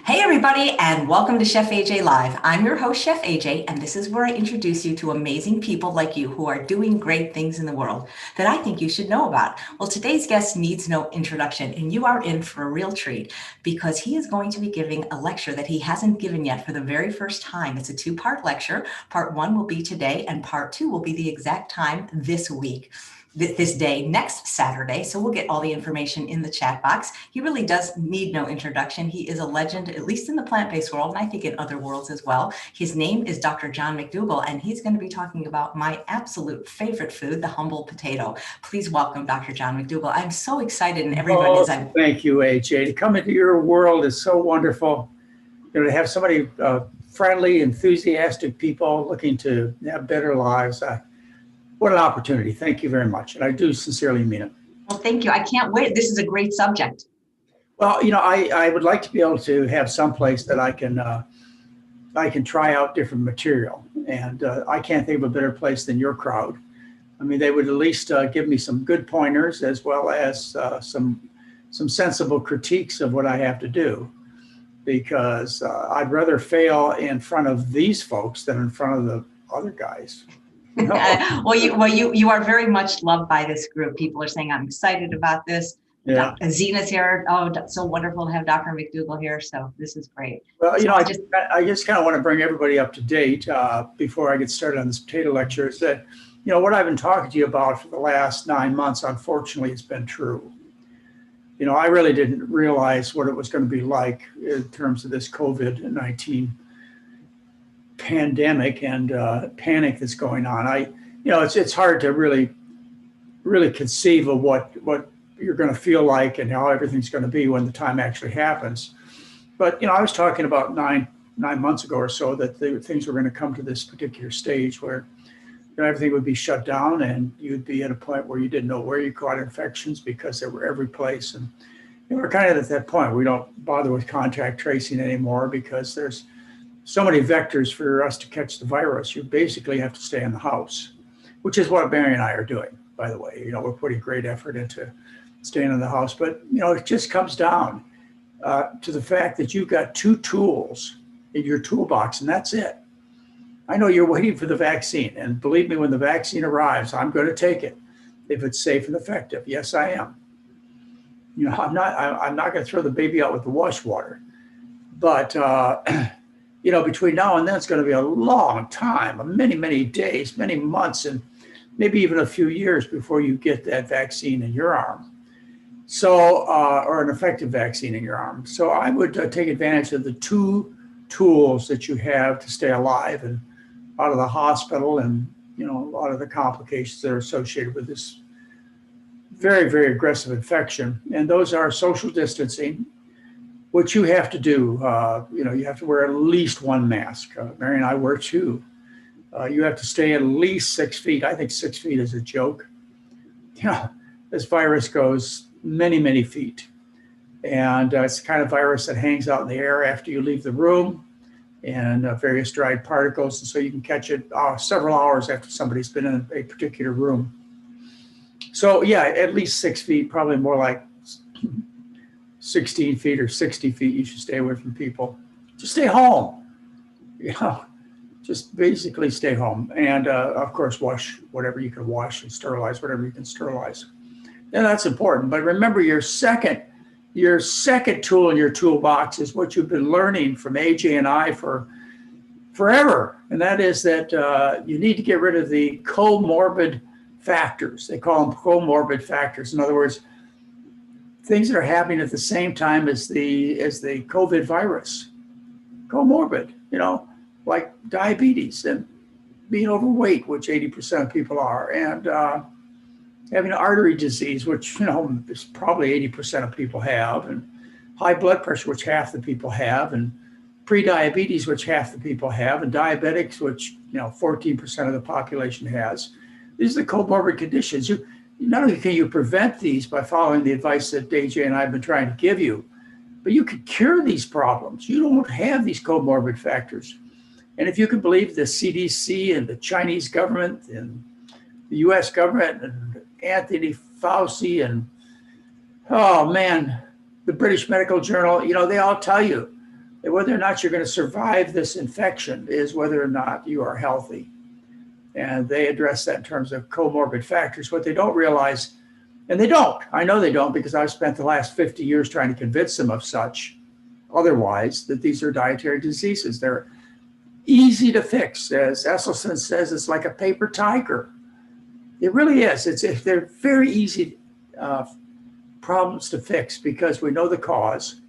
Hey, everybody, and welcome to Chef AJ Live. I'm your host, Chef AJ, and this is where I introduce you to amazing people like you who are doing great things in the world that I think you should know about. Well, today's guest needs no introduction, and you are in for a real treat because he is going to be giving a lecture that he hasn't given yet for the very first time. It's a two-part lecture. Part one will be today, and part two will be the exact time this week. This day next Saturday. So we'll get all the information in the chat box. He really does need no introduction. He is a legend, at least in the plant-based world, and I think in other worlds as well. His name is Dr. John McDougall, and he's going to be talking about my absolute favorite food, the humble potato. Please welcome Dr. John McDougall. I'm so excited, and everyone is. Thank you, AJ. To come into your world is so wonderful. To have so many friendly, enthusiastic people looking to have better lives. What an opportunity. Thank you very much. And I do sincerely mean it. Well, thank you. I can't wait. This is a great subject. Well, I would like to be able to have some place that I can try out different material. And I can't think of a better place than your crowd. I mean, they would at least give me some good pointers as well as some sensible critiques of what I have to do. Because I'd rather fail in front of these folks than in front of the other guys. No. You are very much loved by this group. People are saying, I'm excited about this. Yeah. Zena's here. Oh, so wonderful to have Dr. McDougall here. So this is great. Well, I just kind of want to bring everybody up to date before I get started on this potato lecture is that, what I've been talking to you about for the last 9 months, unfortunately, has been true. I really didn't realize what it was going to be like in terms of this COVID-19 pandemic and panic that's going on. It's hard to really conceive of what you're going to feel like and how everything's going to be when the time actually happens. But I was talking about nine months ago or so that things were going to come to this particular stage where everything would be shut down and you'd be at a point where you didn't know where you caught infections because they were every place. And we're kind of at that point. We don't bother with contact tracing anymore because there's so many vectors for us to catch the virus. You basically have to stay in the house, which is what Mary and I are doing, by the way. We're putting great effort into staying in the house. But, it just comes down to the fact that you've got two tools in your toolbox, and that's it. I know you're waiting for the vaccine. And believe me, when the vaccine arrives, I'm going to take it if it's safe and effective. Yes, I am. I'm not going to throw the baby out with the wash water. But, between now and then, it's going to be a long time, many, many days, many months, and maybe even a few years before you get that vaccine in your arm. So, or an effective vaccine in your arm. So I would take advantage of the two tools that you have to stay alive and out of the hospital and, a lot of the complications that are associated with this very, very aggressive infection. And those are social distancing, what you have to do. You have to wear at least one mask. Mary and I wear two. You have to stay at least 6 feet. I think 6 feet is a joke. This virus goes many, many feet. And it's the kind of virus that hangs out in the air after you leave the room and various dried particles. And so you can catch it several hours after somebody's been in a particular room. So yeah, at least 6 feet, probably more like 16 feet or 60 feet, you should stay away from people. Just stay home, just basically stay home. And of course, wash whatever you can wash and sterilize whatever you can sterilize. And that's important. But remember, your second tool in your toolbox is what you've been learning from AJ and I for forever. And that is that you need to get rid of the comorbid factors. They call them comorbid factors. In other words, things that are happening at the same time as the COVID virus. Comorbid, like diabetes and being overweight, which 80% of people are, and having artery disease, which, is probably 80% of people have, and high blood pressure, which half the people have, and pre-diabetes, which half the people have, and diabetics, which, 14% of the population has. These are the comorbid conditions. Not only can you prevent these by following the advice that AJ and I have been trying to give you, but you can cure these problems. You don't have these comorbid factors. And if you can believe the CDC and the Chinese government and the US government and Anthony Fauci and, oh man, the British Medical Journal, they all tell you Whether or not you're going to survive this infection is whether or not you are healthy. And they address that in terms of comorbid factors. What they don't realize, and they don't, I know they don't, because I've spent the last 50 years trying to convince them of such, otherwise, that these are dietary diseases. They're easy to fix. As Esselstyn says, it's like a paper tiger. It really is. They're very easy problems to fix because we know the cause.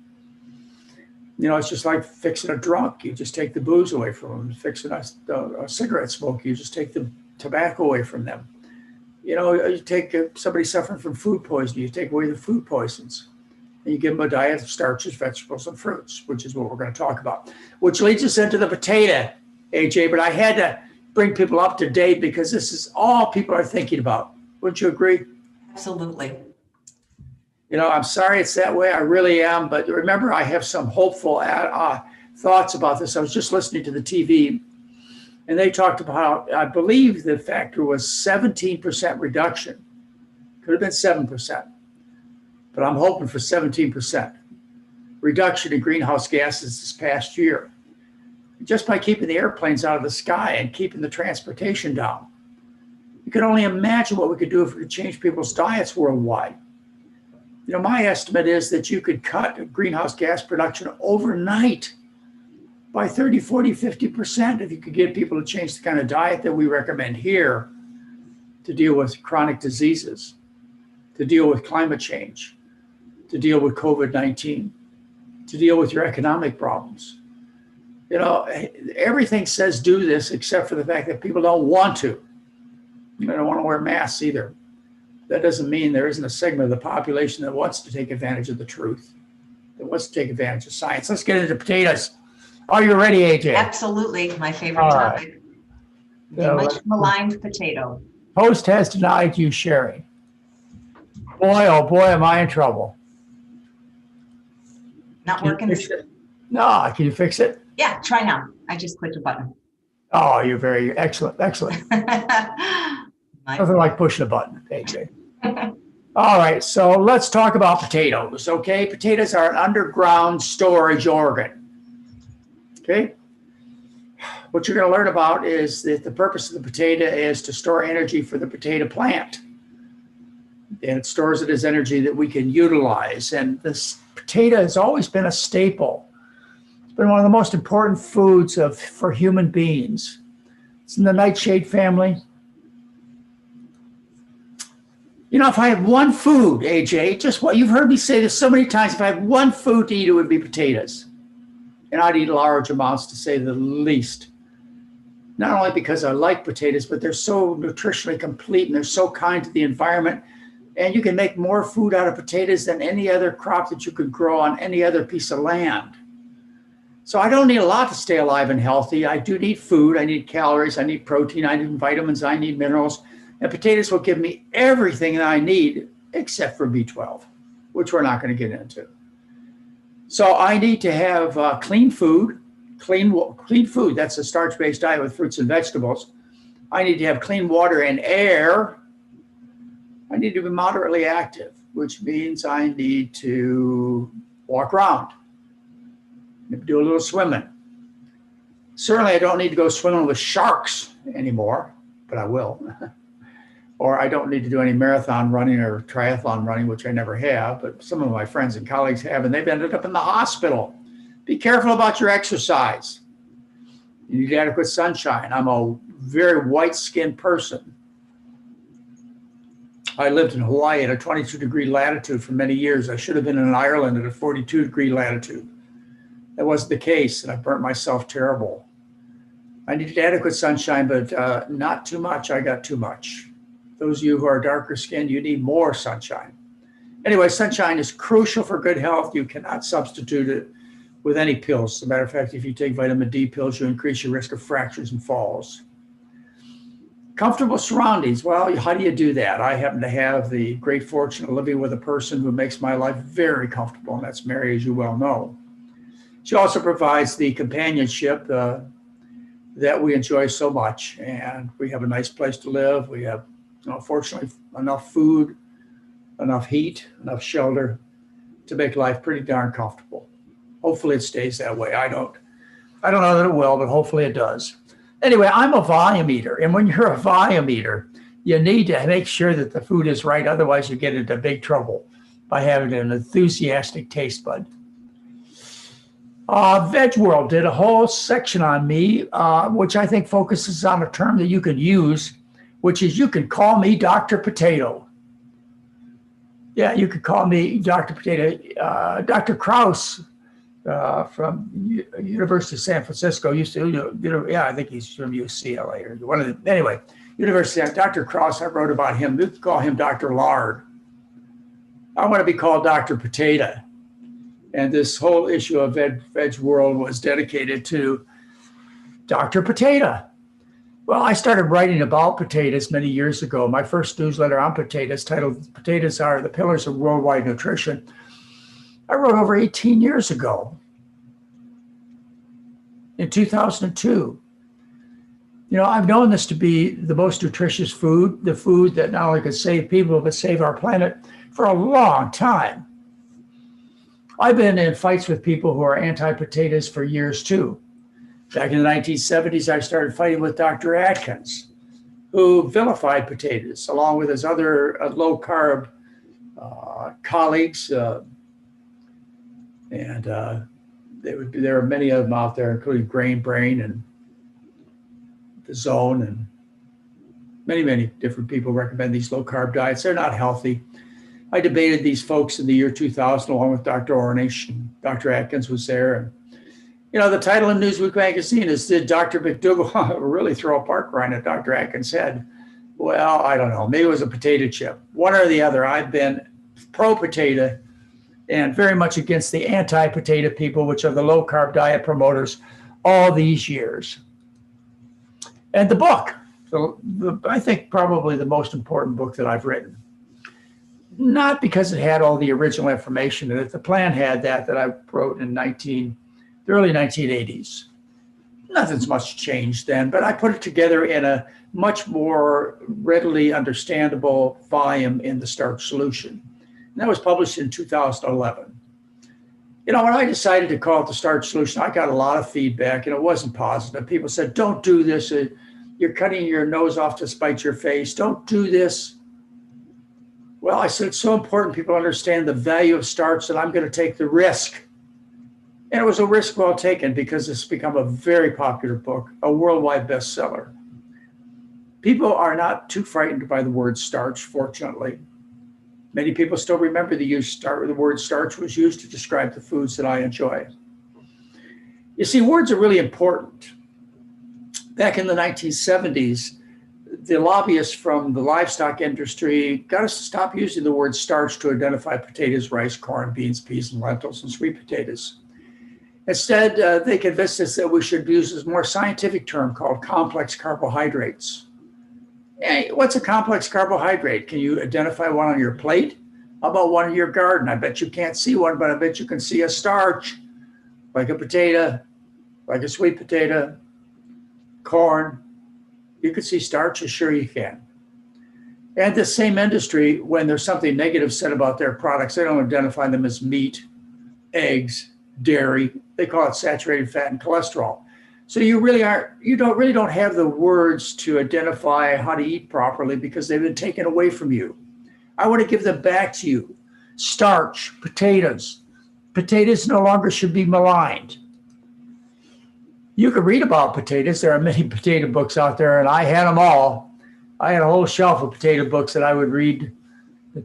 It's just like fixing a drunk. You just take the booze away from them. Fixing a cigarette smoke, you just take the tobacco away from them. You take somebody suffering from food poisoning, you take away the food poisons. And you give them a diet of starches, vegetables, and fruits, which is what we're going to talk about. Which leads us into the potato, AJ. But I had to bring people up to date because this is all people are thinking about. Wouldn't you agree? Absolutely. I'm sorry it's that way. I really am. But remember, I have some hopeful thoughts about this. I was just listening to the TV, and they talked about, I believe the factor was 17% reduction. Could have been 7%, but I'm hoping for 17% reduction in greenhouse gases this past year, just by keeping the airplanes out of the sky and keeping the transportation down. You can only imagine what we could do if we could change people's diets worldwide. My estimate is that you could cut greenhouse gas production overnight by 30, 40, 50% if you could get people to change the kind of diet that we recommend here to deal with chronic diseases, to deal with climate change, to deal with COVID-19, to deal with your economic problems. Everything says do this except for the fact that people don't want to. They don't want to wear masks either. That doesn't mean there isn't a segment of the population that wants to take advantage of the truth, that wants to take advantage of science. Let's get into potatoes. Are you ready, AJ? Absolutely. My favorite topic. The much maligned potato. Host has denied you sharing. Boy, oh boy, am I in trouble. Not working. No, can you fix it? Yeah, try now. I just clicked a button. Oh, you're very excellent. Nothing like pushing a button, AJ. All right, so let's talk about potatoes, okay? Potatoes are an underground storage organ, okay? What you're going to learn about is that the purpose of the potato is to store energy for the potato plant. And it stores it as energy that we can utilize. And this potato has always been a staple. It's been one of the most important foods for human beings. It's in the nightshade family. If I had one food, AJ, just what you've heard me say this so many times, if I had one food to eat, it would be potatoes. And I'd eat large amounts, to say the least. Not only because I like potatoes, but they're so nutritionally complete and they're so kind to the environment. And you can make more food out of potatoes than any other crop that you could grow on any other piece of land. So I don't need a lot to stay alive and healthy. I do need food. I need calories. I need protein. I need vitamins. I need minerals. And potatoes will give me everything that I need except for B12, which we're not going to get into. So I need to have clean food, clean food. That's a starch-based diet with fruits and vegetables. I need to have clean water and air. I need to be moderately active, which means I need to walk around, maybe do a little swimming. Certainly, I don't need to go swimming with sharks anymore, but I will. Or I don't need to do any marathon running or triathlon running, which I never have, but some of my friends and colleagues have, and they've ended up in the hospital. Be careful about your exercise. You need adequate sunshine. I'm a very white-skinned person. I lived in Hawaii at a 22-degree latitude for many years. I should have been in Ireland at a 42-degree latitude. That wasn't the case, and I burnt myself terrible. I needed adequate sunshine, but not too much. I got too much. Those of you who are darker skinned, you need more sunshine. Anyway, sunshine is crucial for good health. You cannot substitute it with any pills. As a matter of fact, if you take vitamin D pills, you increase your risk of fractures and falls. Comfortable surroundings. Well, how do you do that? I happen to have the great fortune of living with a person who makes my life very comfortable, and that's Mary, as you well know. She also provides the companionship that we enjoy so much, and we have a nice place to live. We have, fortunately, enough food, enough heat, enough shelter to make life pretty darn comfortable. Hopefully it stays that way. I don't know that it will, but hopefully it does. Anyway, I'm a volume eater. And when you're a volume eater, you need to make sure that the food is right. Otherwise, you get into big trouble by having an enthusiastic taste bud. VegWorld did a whole section on me, which I think focuses on a term that you can use, which is you can call me Dr. Potato. Yeah, you could call me Dr. Potato. Dr. Krauss from University of San Francisco used to, I think he's from UCLA or one of the, anyway, University. Dr. Krauss, I wrote about him. You could call him Dr. Lard. I want to be called Dr. Potato. And this whole issue of VegWorld was dedicated to Dr. Potato. Well, I started writing about potatoes many years ago. My first newsletter on potatoes, titled Potatoes Are the Pillars of Worldwide Nutrition, I wrote over 18 years ago, in 2002. I've known this to be the most nutritious food, the food that not only could save people, but save our planet for a long time. I've been in fights with people who are anti-potatoes for years too. Back in the 1970s, I started fighting with Dr. Atkins, who vilified potatoes, along with his other low-carb colleagues. There are many of them out there, including Grain Brain and The Zone, and many, many different people recommend these low-carb diets. They're not healthy. I debated these folks in the year 2000 along with Dr. Ornish, and Dr. Atkins was there. And, the title in Newsweek magazine is, did Dr. McDougall really throw a park rind at Dr. Atkins' head? Well, I don't know. Maybe it was a potato chip. One or the other. I've been pro-potato and very much against the anti-potato people, which are the low-carb diet promoters, all these years. And the book, I think probably the most important book that I've written. Not because it had all the original information in it. The plan had that I wrote in the early 1980s. Nothing's much changed then, but I put it together in a much more readily understandable volume in the Starch Solution. And that was published in 2011. When I decided to call it the Starch Solution, I got a lot of feedback, and it wasn't positive. People said, don't do this. You're cutting your nose off to spite your face. Don't do this. Well, I said, it's so important people understand the value of starch that I'm going to take the risk. And it was a risk well taken because it's become a very popular book, a worldwide bestseller. People are not too frightened by the word starch, fortunately. Many people still remember the word starch was used to describe the foods that I enjoy. You see, words are really important. Back in the 1970s, the lobbyists from the livestock industry got us to stop using the word starch to identify potatoes, rice, corn, beans, peas, and lentils, and sweet potatoes. Instead, they convinced us that we should use a more scientific term called complex carbohydrates. Hey, what's a complex carbohydrate? Can you identify one on your plate? How about one in your garden? I bet you can't see one, but I bet you can see a starch, like a potato, like a sweet potato, corn. You can see starch, sure you can. And the same industry, when there's something negative said about their products, they don't identify them as meat, eggs, dairy. They call it saturated fat and cholesterol. So you don't have the words to identify how to eat properly because they've been taken away from you. I want to give them back to you. Starch, potatoes. Potatoes no longer should be maligned. You can read about potatoes. There are many potato books out there, and I had them all. I had a whole shelf of potato books that I would read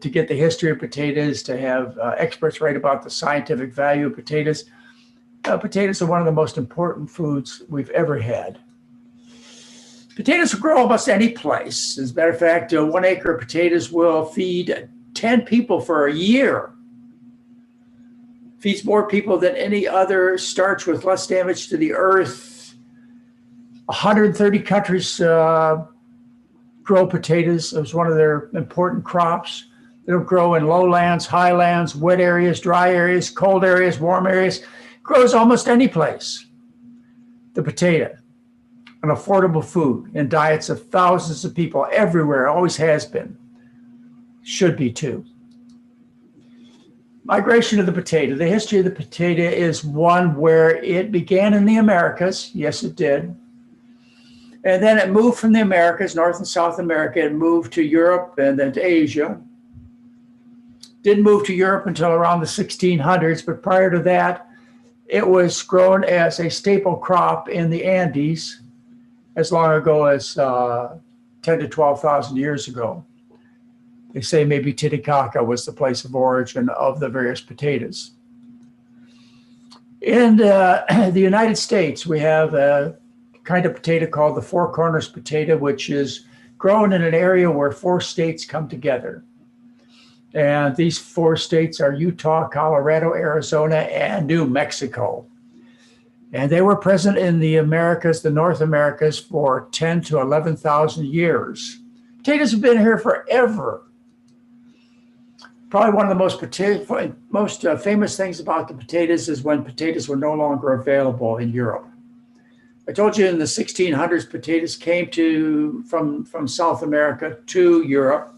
to get the history of potatoes, to have experts write about the scientific value of potatoes. Potatoes are one of the most important foods we've ever had. Potatoes will grow almost any place. As a matter of fact, 1 acre of potatoes will feed 10 people for a year. Feeds more people than any other starch with less damage to the earth. 130 countries grow potatoes as one of their important crops. They'll grow in lowlands, highlands, wet areas, dry areas, cold areas, warm areas. Grows almost any place. The potato, an affordable food in diets of thousands of people everywhere, always has been. Should be too. Migration of the potato. The history of the potato is one where it began in the Americas. Yes, it did. And then it moved from the Americas, North and South America. It moved to Europe and then to Asia. Didn't move to Europe until around the 1600s, but prior to that, it was grown as a staple crop in the Andes as long ago as 10 to 12,000 years ago. They say maybe Titicaca was the place of origin of the various potatoes. In the United States, we have a kind of potato called the Four Corners potato, which is grown in an area where 4 states come together. And these 4 states are Utah, Colorado, Arizona, and New Mexico. And they were present in the Americas, the North Americas, for 10 to 11,000 years. Potatoes have been here forever. Probably one of the most famous things about the potatoes is when potatoes were no longer available in Europe. I told you in the 1600s, potatoes came from South America to Europe,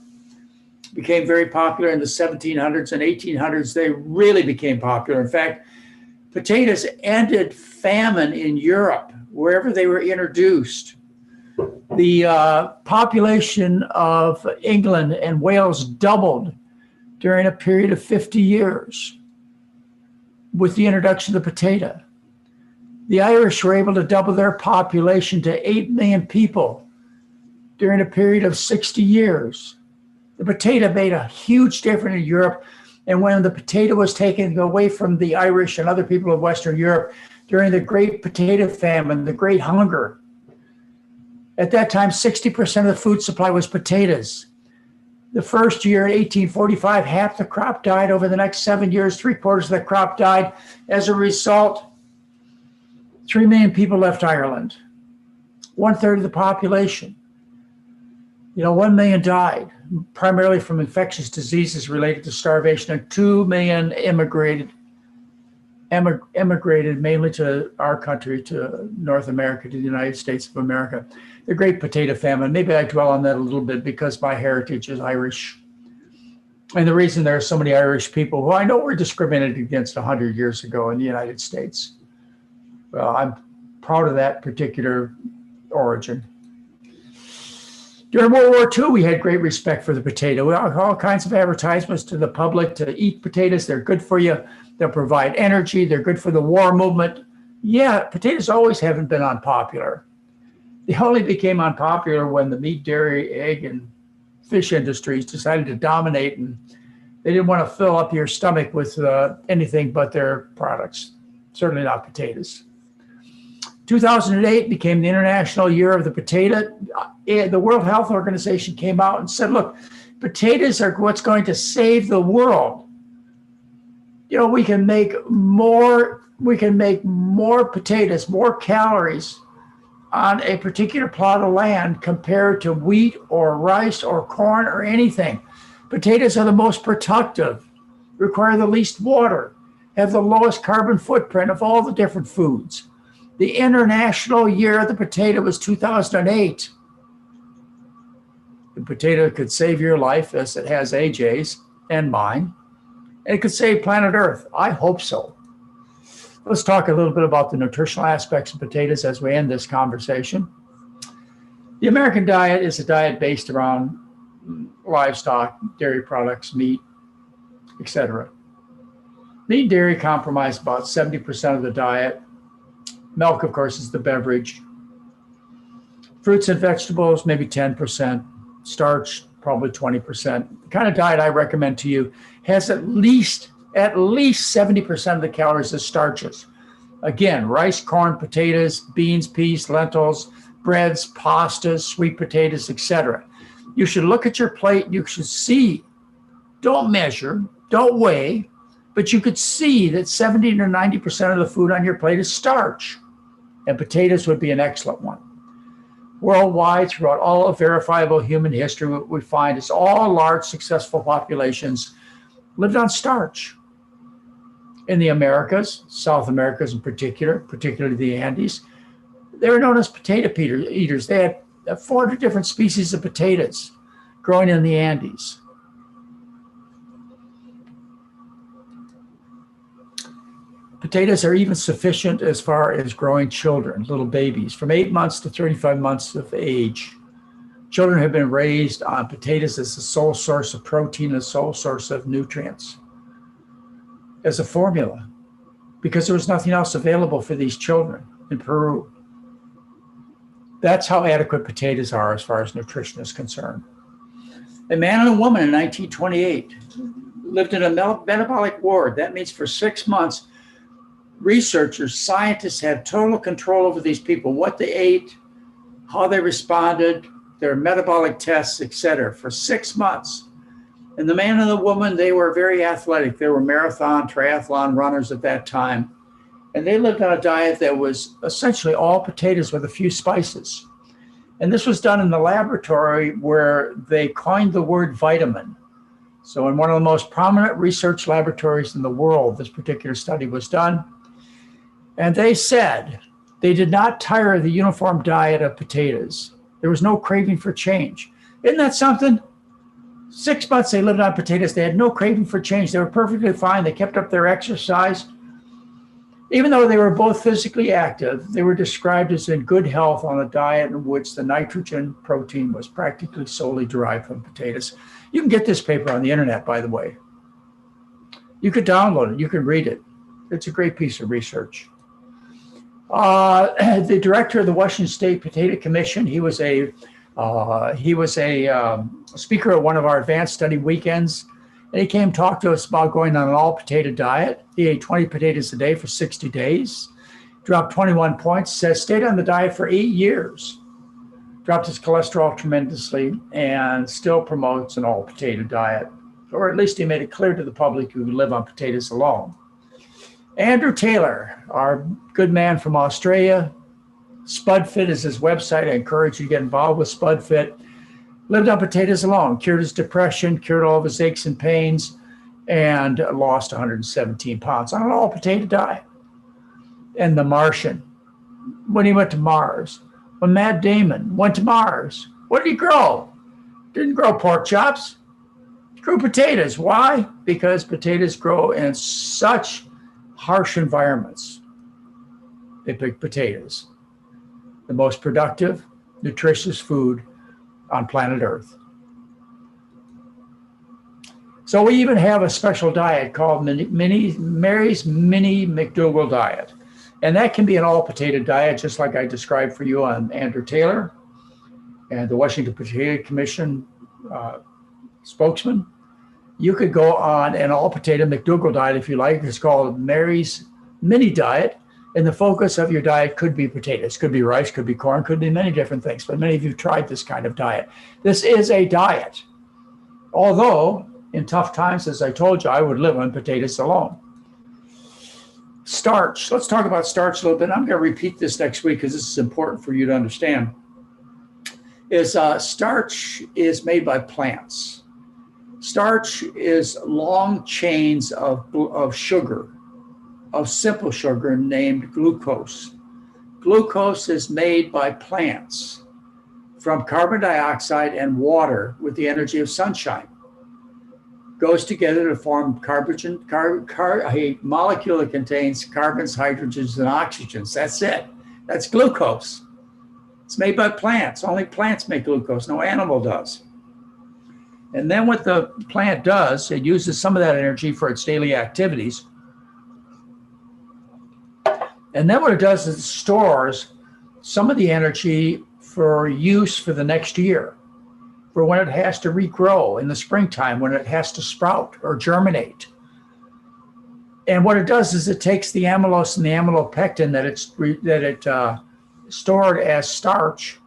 became very popular in the 1700s and 1800s. They really became popular. In fact, potatoes ended famine in Europe, wherever they were introduced. The population of England and Wales doubled during a period of 50 years with the introduction of the potato. The Irish were able to double their population to 8 million people during a period of 60 years. The potato made a huge difference in Europe. And when the potato was taken away from the Irish and other people of Western Europe during the Great Potato Famine, the Great Hunger, at that time, 60% of the food supply was potatoes. The first year, in 1845, half the crop died. Over the next 7 years, 3/4 of the crop died. As a result, 3 million people left Ireland, 1/3 of the population. 1 million died, primarily from infectious diseases related to starvation, and 2 million immigrated mainly to our country, to North America, to the United States of America. The Great Potato Famine, maybe I dwell on that a little bit because my heritage is Irish. And the reason there are so many Irish people who I know were discriminated against 100 years ago in the United States. Well, I'm proud of that particular origin. During World War II, we had great respect for the potato. We had all kinds of advertisements to the public to eat potatoes. They're good for you. They'll provide energy. They're good for the war movement. Yeah, potatoes always haven't been unpopular. They only became unpopular when the meat, dairy, egg, and fish industries decided to dominate, and they didn't want to fill up your stomach with anything but their products, certainly not potatoes. 2008 became the International Year of the Potato. The World Health Organization came out and said, look, potatoes are what's going to save the world. We can make more potatoes, more calories on a particular plot of land compared to wheat or rice or corn or anything. Potatoes are the most productive, require the least water, have the lowest carbon footprint of all the different foods. The International Year of the Potato was 2008. The potato could save your life, as it has AJ's and mine. And it could save planet Earth. I hope so. Let's talk a little bit about the nutritional aspects of potatoes as we end this conversation. The American diet is a diet based around livestock, dairy products, meat, etc. Meat and dairy comprise about 70% of the diet. Milk, of course, is the beverage. Fruits and vegetables, maybe 10%. Starch, probably 20%. The kind of diet I recommend to you has at least 70% of the calories as starches. Again, rice, corn, potatoes, beans, peas, lentils, breads, pastas, sweet potatoes, etc. You should look at your plate. You should see, don't measure, don't weigh, but you could see that 70 to 90% of the food on your plate is starch. And potatoes would be an excellent one. Worldwide, throughout all of verifiable human history, what we find is all large, successful populations lived on starch. In the Americas, South Americas in particular, particularly the Andes, they were known as potato eaters. They had 400 different species of potatoes growing in the Andes. Potatoes are even sufficient as far as growing children, little babies, from 8 months to 35 months of age. Children have been raised on potatoes as the sole source of protein and the sole source of nutrients, as a formula, because there was nothing else available for these children in Peru. That's how adequate potatoes are as far as nutrition is concerned. A man and a woman in 1928 lived in a metabolic ward. That means for 6 months, researchers, scientists had total control over these people, what they ate, how they responded, their metabolic tests, etc., for 6 months. And the man and the woman, they were very athletic. They were marathon, triathlon runners at that time. And they lived on a diet that was essentially all potatoes with a few spices. And this was done in the laboratory where they coined the word vitamin. So in one of the most prominent research laboratories in the world, this particular study was done. And they said they did not tire of the uniform diet of potatoes. There was no craving for change. Isn't that something? 6 months they lived on potatoes. They had no craving for change. They were perfectly fine. They kept up their exercise. Even though they were both physically active, they were described as in good health on a diet in which the nitrogen protein was practically solely derived from potatoes. You can get this paper on the internet, by the way. You could download it. You can read it. It's a great piece of research. The director of the Washington State Potato Commission, he was a speaker at one of our advanced study weekends, and he came talk to us about going on an all potato diet. He ate 20 potatoes a day for 60 days, dropped 21 points, says stayed on the diet for 8 years, dropped his cholesterol tremendously, and still promotes an all potato diet, or at least he made it clear to the public who live on potatoes alone. Andrew Taylor, our good man from Australia, SpudFit is his website. I encourage you to get involved with SpudFit. Lived on potatoes alone, cured his depression, cured all of his aches and pains, and lost 117 pounds on an all potato diet. And the Martian, when he went to Mars, when Matt Damon went to Mars, what did he grow? Didn't grow pork chops. He grew potatoes. Why? Because potatoes grow in such harsh environments. They pick potatoes, the most productive, nutritious food on planet Earth. So we even have a special diet called Mary's Mini McDougall diet. And that can be an all potato diet, just like I described for you on Andrew Taylor and the Washington Potato Commission spokesman. You could go on an all potato McDougall diet if you like. It's called Mary's Mini Diet. And the focus of your diet could be potatoes, could be rice, could be corn, could be many different things. But many of you have tried this kind of diet. This is a diet. Although in tough times, as I told you, I would live on potatoes alone. Starch. Let's talk about starch a little bit. I'm going to repeat this next week because this is important for you to understand. Starch is made by plants. Starch is long chains of sugar, of simple sugar named glucose. Glucose is made by plants from carbon dioxide and water with the energy of sunshine. Goes together to form a molecule that contains carbons, hydrogens, and oxygens. That's it. That's glucose. It's made by plants. Only plants make glucose. No animal does. And then what the plant does, it uses some of that energy for its daily activities. And then what it does is it stores some of the energy for use for the next year, for when it has to regrow in the springtime, when it has to sprout or germinate. And what it does is it takes the amylose and the amylopectin that it stored as starch,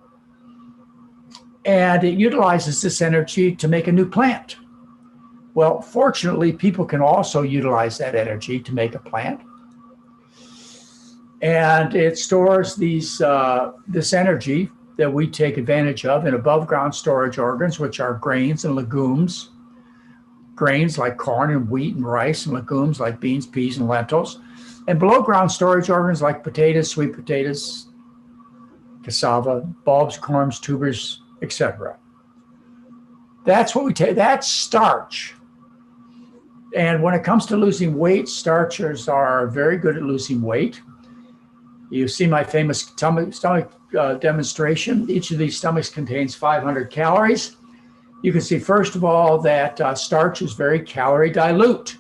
and it utilizes this energy to make a new plant. Well, fortunately, people can also utilize that energy to make a plant. And it stores this energy that we take advantage of in above ground storage organs, which are grains and legumes. Grains like corn and wheat and rice, and legumes like beans, peas, and lentils. And below ground storage organs like potatoes, sweet potatoes, cassava, bulbs, corms, tubers, etc. That's what we take. That's starch. And when it comes to losing weight, starches are very good at losing weight. You see my famous stomach demonstration. Each of these stomachs contains 500 calories. You can see, first of all, that starch is very calorie dilute.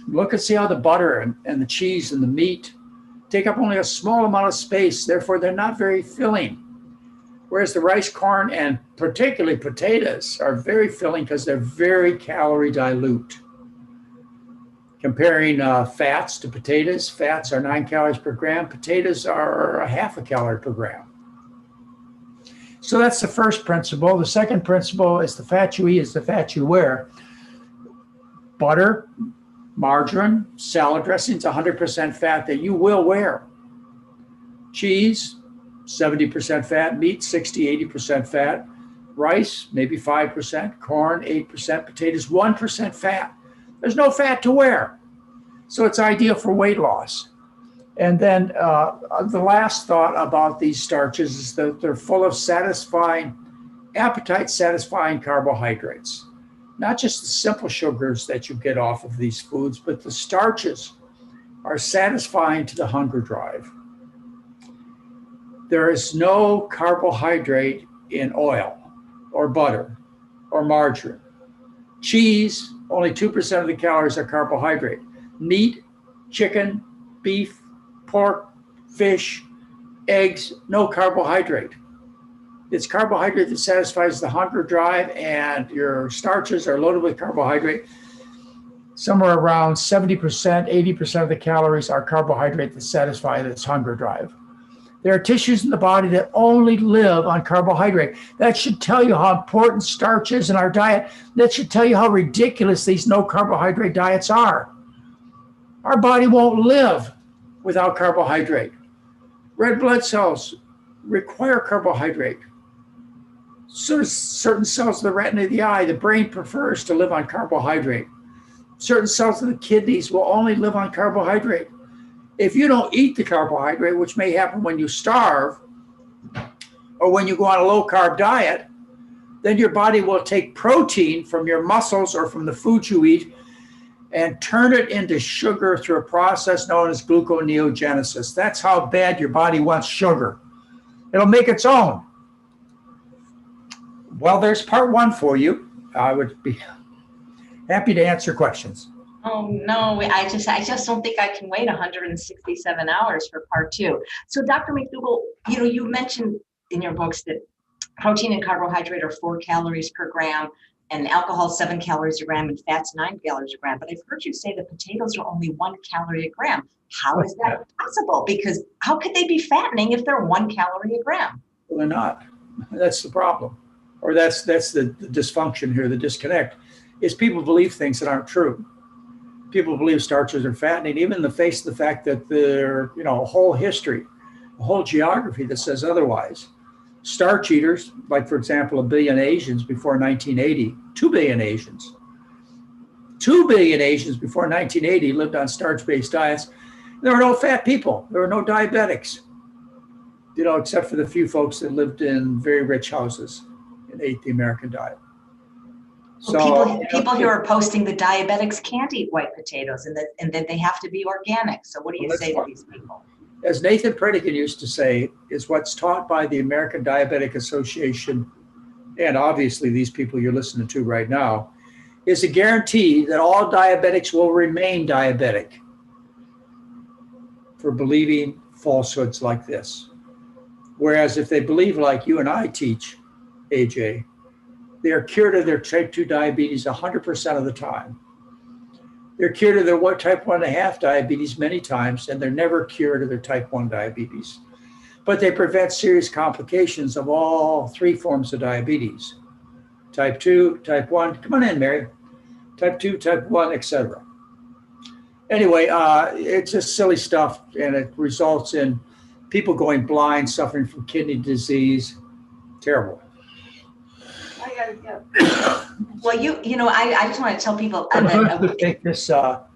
Look and see how the butter and the cheese and the meat take up only a small amount of space. Therefore, they're not very filling. Whereas the rice, corn, and particularly potatoes are very filling because they're very calorie dilute. Comparing fats to potatoes, fats are 9 calories per gram. Potatoes are a half a calorie per gram. So that's the first principle. The second principle is the fat you eat is the fat you wear. Butter, margarine, salad dressings, 100% fat that you will wear. Cheese, 70% fat. Meat, 60, 80% fat. Rice, maybe 5%. Corn, 8%. Potatoes, 1% fat. There's no fat to wear. So it's ideal for weight loss. And then the last thought about these starches is that they're full of satisfying, appetite-satisfying carbohydrates. Not just the simple sugars that you get off of these foods, but the starches are satisfying to the hunger drive. There is no carbohydrate in oil or butter or margarine. Cheese, only 2% of the calories are carbohydrate. Meat, chicken, beef, pork, fish, eggs, no carbohydrate. It's carbohydrate that satisfies the hunger drive, and your starches are loaded with carbohydrate. Somewhere around 70%, 80% of the calories are carbohydrate that satisfy this hunger drive. There are tissues in the body that only live on carbohydrate. That should tell you how important starch is in our diet. That should tell you how ridiculous these no carbohydrate diets are. Our body won't live without carbohydrate. Red blood cells require carbohydrate. So does certain cells of the retina of the eye. The brain prefers to live on carbohydrate. Certain cells of the kidneys will only live on carbohydrate. If you don't eat the carbohydrate, which may happen when you starve or when you go on a low-carb diet, then your body will take protein from your muscles or from the food you eat and turn it into sugar through a process known as gluconeogenesis. That's how bad your body wants sugar. It'll make its own. Well, there's part one for you. I would be happy to answer questions. Oh, no, I just don't think I can wait 167 hours for part two. So Dr. McDougall, you mentioned in your books that protein and carbohydrate are 4 calories per gram, and alcohol 7 calories a gram, and fat's 9 calories a gram. But I've heard you say that potatoes are only 1 calorie a gram. How is that possible? Because how could they be fattening if they're 1 calorie a gram? Well, they're not. That's the problem. Or that's the dysfunction here, the disconnect, is people believe things that aren't true. People believe starches are fattening, even in the face of the fact that there, a whole history, a whole geography that says otherwise. Starch eaters, like, for example, 1 billion Asians before 1980, 2 billion Asians. 2 billion Asians before 1980 lived on starch-based diets. There were no fat people. There were no diabetics, except for the few folks that lived in very rich houses and ate the American diet. So people who are posting the diabetics can't eat white potatoes and that they have to be organic. So what do you say to these people? As Nathan Pritikin used to say, is what's taught by the American Diabetic Association, and obviously these people you're listening to right now, is a guarantee that all diabetics will remain diabetic for believing falsehoods like this. Whereas if they believe like you and I teach, AJ, they are cured of their type 2 diabetes 100% of the time. They're cured of their type 1.5 diabetes many times, and they're never cured of their type 1 diabetes. But they prevent serious complications of all 3 forms of diabetes. Type 2, type 1, come on in, Mary. Type 2, type 1, etc. Anyway, it's just silly stuff, and it results in people going blind, suffering from kidney disease. Terrible. I gotta go. Well, I just want to tell people Let's take this. I'll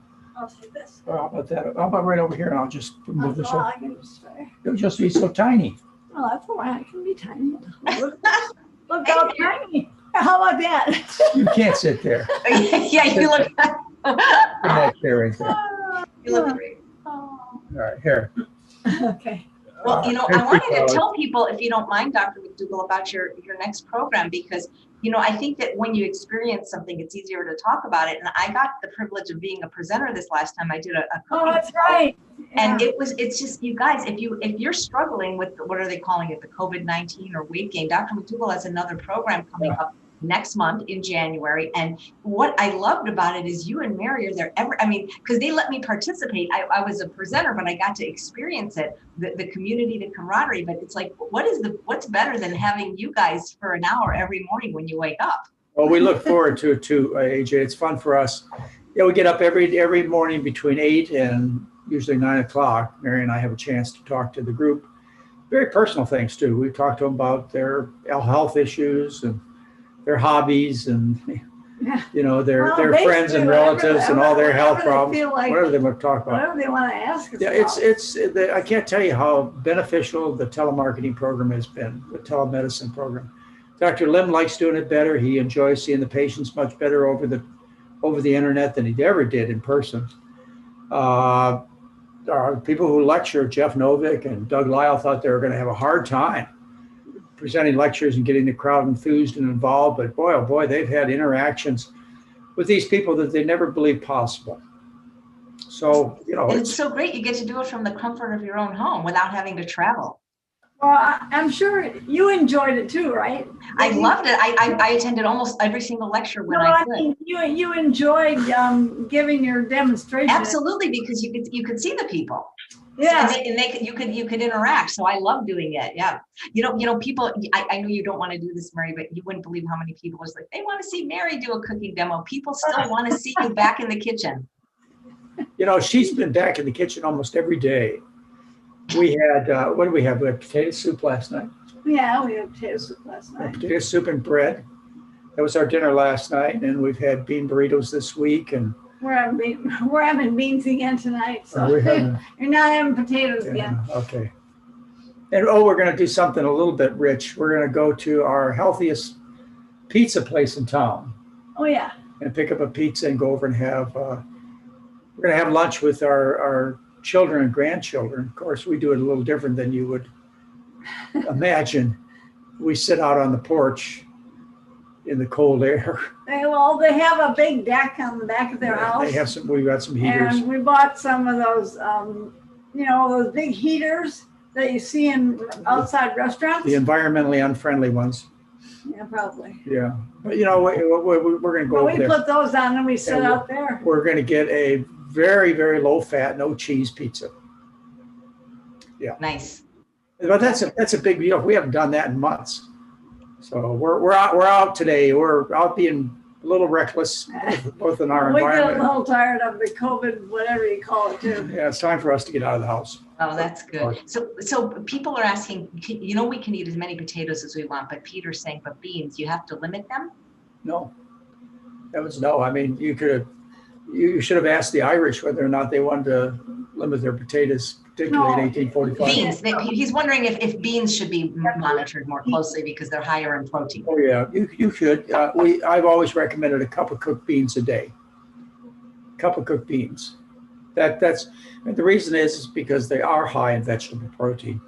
take this. How about that? How about right over here? And I'll just move this over. I can just try. It'll just be so tiny. Oh, that's all right. I can be tiny. Look how tiny. How about that? You can't sit there. yeah, you look. Good night, Sherry. You look great. All right, here. Okay. Well, I Here's wanted to flowers. tell people, if you don't mind, Dr. McDougall, about your next program, because, I think that when you experience something, it's easier to talk about it. And I got the privilege of being a presenter this last time. I did a Oh, cooking that's show. right. And Yeah. it's just, you guys, if you're struggling with, what are they calling it, the COVID-19 or weight gain, Dr. McDougall has another program coming up next month in January. And what I loved about it is you and Mary are there because they let me participate. I was a presenter, but I got to experience it, the community, the camaraderie. But it's like, what's better than having you guys for an hour every morning when you wake up? Well, we look forward to it too, AJ. It's fun for us. Yeah, we get up every morning between 8 and usually 9 o'clock. Mary and I have a chance to talk to the group. Very personal things too. We talk to them about their health issues and their hobbies and their friends and relatives and all their health problems, whatever they want to talk about. Whatever they want to ask us Yeah, about. I can't tell you how beneficial the telemarketing program has been, the telemedicine program. Dr. Lim likes doing it better. He enjoys seeing the patients much better over the internet than he ever did in person. People who lecture, Jeff Novick and Doug Lyle, thought they were going to have a hard time presenting lectures and getting the crowd enthused and involved. But boy, oh boy, they've had interactions with these people that they never believed possible. So, and it's so great. You get to do it from the comfort of your own home without having to travel. Well, I'm sure you enjoyed it too, right? I loved it. I attended almost every single lecture when I could. mean, you enjoyed giving your demonstration. Absolutely, because you could see the people. Yeah. And you could interact. So I love doing it. Yeah. People, I know you don't want to do this, Mary, but you wouldn't believe how many people was like, they want to see Mary do a cooking demo. People still want to see you back in the kitchen. She's been back in the kitchen almost every day. We had, what did we have? We had potato soup last night. Yeah, we had potato soup last night. Potato soup and bread. That was our dinner last night. And we've had bean burritos this week. And we're having beans again tonight. So you're not having potatoes again. Okay. And we're going to do something a little bit rich. We're going to go to our healthiest pizza place in town. Oh, yeah. And pick up a pizza and go over and have, we're going to have lunch with our children and grandchildren. Of course, we do it a little different than you would imagine. We sit out on the porch in the cold air. They have a big deck on the back of their house. We've got some heaters. And we bought some of those, those big heaters that you see in outside restaurants. The environmentally unfriendly ones. Yeah, probably. Yeah. But, we're going to go over there. We put those on and we sit out there. We're going to get a very, very low fat, no cheese pizza. Yeah. Nice. But that's a big deal. We haven't done that in months. So we're out today. We're out being a little reckless, both in our environment. We get a little tired of the COVID, whatever you call it, too. Yeah, it's time for us to get out of the house. Oh, that's good. So people are asking, we can eat as many potatoes as we want, but Peter's saying, but beans, you have to limit them? No. That was no. I mean, you should have asked the Irish whether or not they wanted to limit their potatoes, particularly in 1845. Beans. He's wondering if beans should be monitored more closely because they're higher in protein. Oh yeah, you should. I've always recommended a cup of cooked beans a day. Cup of cooked beans. That's the reason is because they are high in vegetable protein.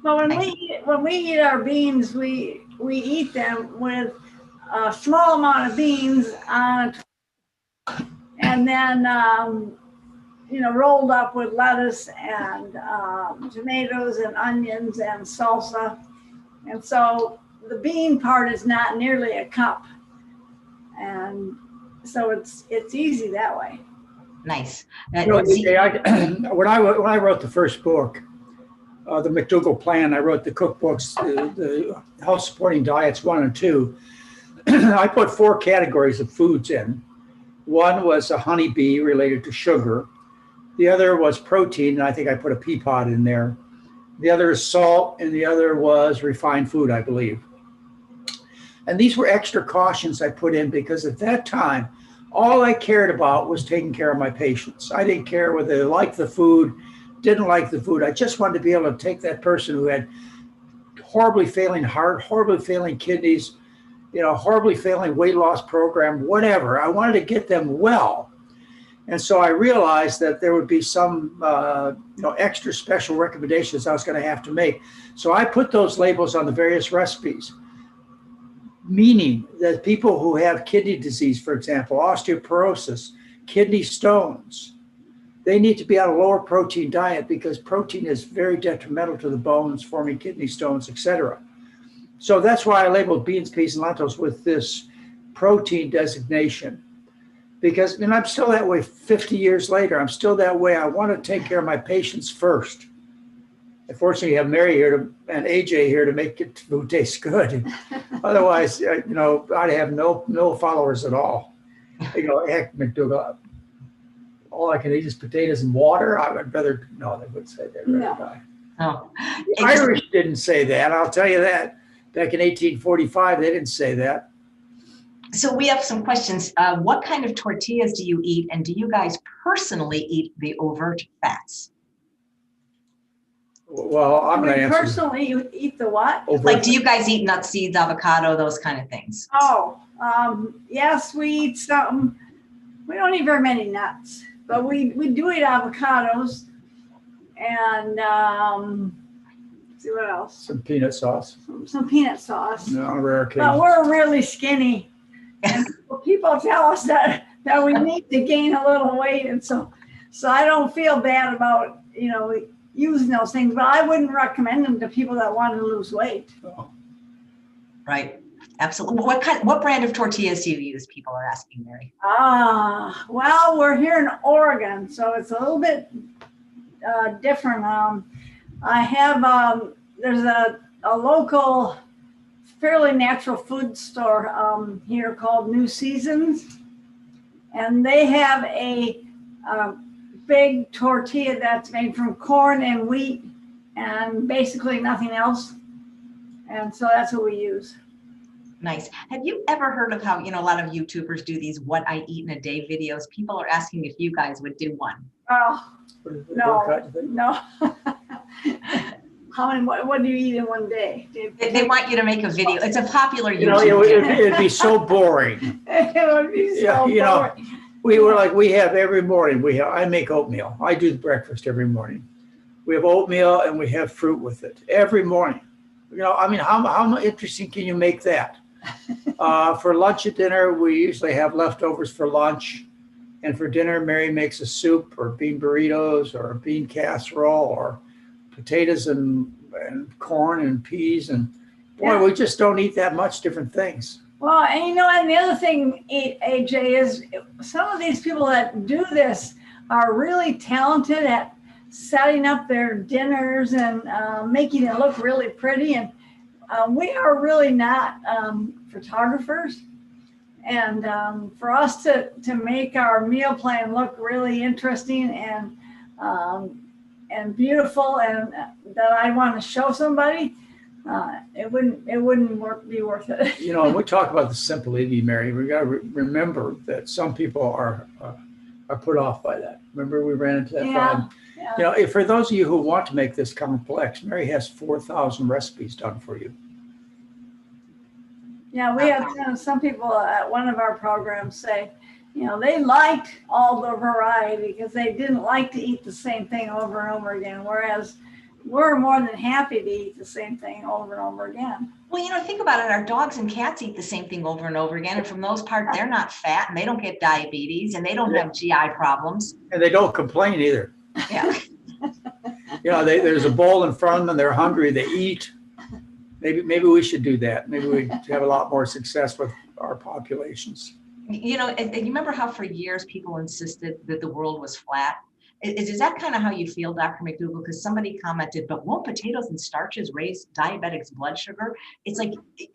Well, when we eat our beans, we eat them with a small amount of beans on and then rolled up with lettuce and tomatoes and onions and salsa. And so the bean part is not nearly a cup. And so it's easy that way. Nice. When I wrote the first book, the McDougall plan, I wrote the cookbooks, the health supporting diets 1 and 2. I put 4 categories of foods in. One was a honeybee related to sugar. The other was protein, and I think I put a pea pod in there. The other is salt, and the other was refined food, I believe. And these were extra cautions I put in because at that time, all I cared about was taking care of my patients. I didn't care whether they liked the food, didn't like the food. I just wanted to be able to take that person who had horribly failing heart, horribly failing kidneys, horribly failing weight loss program, whatever. I wanted to get them well. And so I realized that there would be some, extra special recommendations I was going to have to make. So I put those labels on the various recipes, meaning that people who have kidney disease, for example, osteoporosis, kidney stones, they need to be on a lower protein diet because protein is very detrimental to the bones, forming kidney stones, etc. So that's why I labeled beans, peas, and lentils with this protein designation. Because I'm still that way 50 years later. I'm still that way. I want to take care of my patients first. Unfortunately, you have Mary here and AJ here to make it food taste good. Otherwise, I'd have no followers at all. They go, heck, McDougall, all I can eat is potatoes and water. I would rather, no, they would say they'd rather die. Oh. The Irish didn't say that. I'll tell you that. Back in 1845, they didn't say that. So we have some questions. What kind of tortillas do you eat? And do you guys personally eat the overt fats? Well, I'm going to answer. Personally, you eat the what? Like, do you guys eat nuts, seeds, avocado, those kind of things? Oh, yes, we eat some. We don't eat very many nuts, but we do eat avocados and see what else? Some peanut sauce. Some peanut sauce. No, on a rare occasion. But we're really skinny. And people tell us that we need to gain a little weight. And so I don't feel bad about, using those things, but I wouldn't recommend them to people that want to lose weight. Oh. Right. Absolutely. What brand of tortillas do you use? People are asking, Mary. Well, we're here in Oregon, so it's a little bit different. I have, there's a local fairly natural food store here called New Seasons, and they have a big tortilla that's made from corn and wheat and basically nothing else, and so that's what we use. Nice. Have you ever heard of how, a lot of YouTubers do these what I eat in a day videos? People are asking if you guys would do one. Oh, no. How many? What do you eat in one day? They want you to make a video. It's a popular YouTube. It'd be so boring. It would be so boring. We have every morning. I make oatmeal. I do breakfast every morning. We have oatmeal and we have fruit with it every morning. How interesting can you make that? For lunch and dinner, we usually have leftovers for lunch. And for dinner, Mary makes a soup or bean burritos or a bean casserole or potatoes and corn and peas. And boy, we just don't eat that much different things. Well, and the other thing, AJ, is some of these people that do this are really talented at setting up their dinners and making it look really pretty. And we are really not photographers. And for us to make our meal plan look really interesting and beautiful, and that I want to show somebody, it wouldn't be worth it. And we talk about the simple eating, Mary. We got to remember that some people are put off by that. Remember, we ran into that problem. Yeah. For those of you who want to make this complex, Mary has 4,000 recipes done for you. Yeah, we have some people at one of our programs say, they liked all the variety because they didn't like to eat the same thing over and over again, whereas we're more than happy to eat the same thing over and over again. Well, think about it. Our dogs and cats eat the same thing over and over again. And from those parts, they're not fat and they don't get diabetes and they don't have GI problems. And they don't complain either. Yeah. There's a bowl in front of them. They're hungry. They eat. Maybe we should do that. Maybe we have a lot more success with our populations. And you remember how for years people insisted that the world was flat? Is that kind of how you feel, Dr. McDougall? Because somebody commented, but won't potatoes and starches raise diabetics' blood sugar? It's like,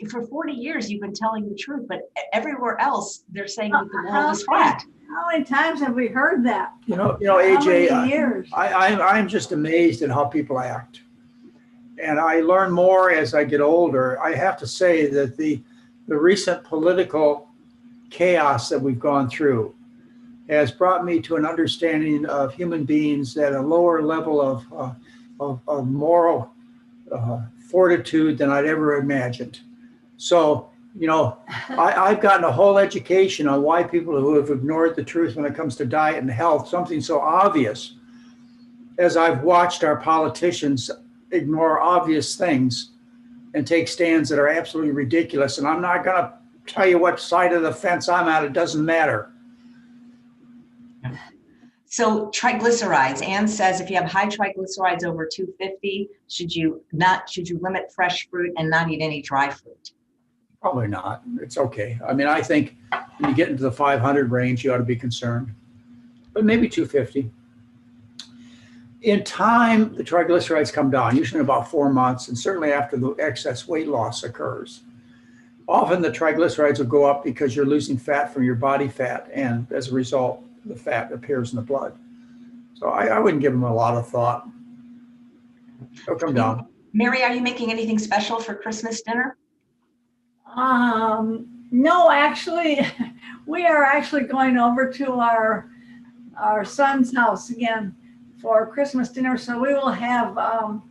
for 40 years, you've been telling the truth, but everywhere else, they're saying that the world is flat. How many times have we heard that? AJ, how many years? I'm just amazed at how people act. And I learn more as I get older. I have to say that the recent political chaos that we've gone through has brought me to an understanding of human beings at a lower level of moral fortitude than I'd ever imagined. So You know, I've gotten a whole education on why people who have ignored the truth when it comes to diet and health, something so obvious, as I've watched our politicians ignore obvious things and take stands that are absolutely ridiculous. And I'm not going to tell you what side of the fence I'm at. It doesn't matter. So triglycerides, Anne says if you have high triglycerides over 250, should you limit fresh fruit and not eat any dry fruit? Probably not. It's okay. I mean, I think when you get into the 500 range, you ought to be concerned, but maybe 250. In time, the triglycerides come down, usually in about 4 months, and certainly after the excess weight loss occurs. Often the triglycerides will go up because you're losing fat from your body fat, and as a result, the fat appears in the blood. So I wouldn't give them a lot of thought. It'll come down. Mary, are you making anything special for Christmas dinner? No, actually, we are actually going over to our son's house again for Christmas dinner. So we will have,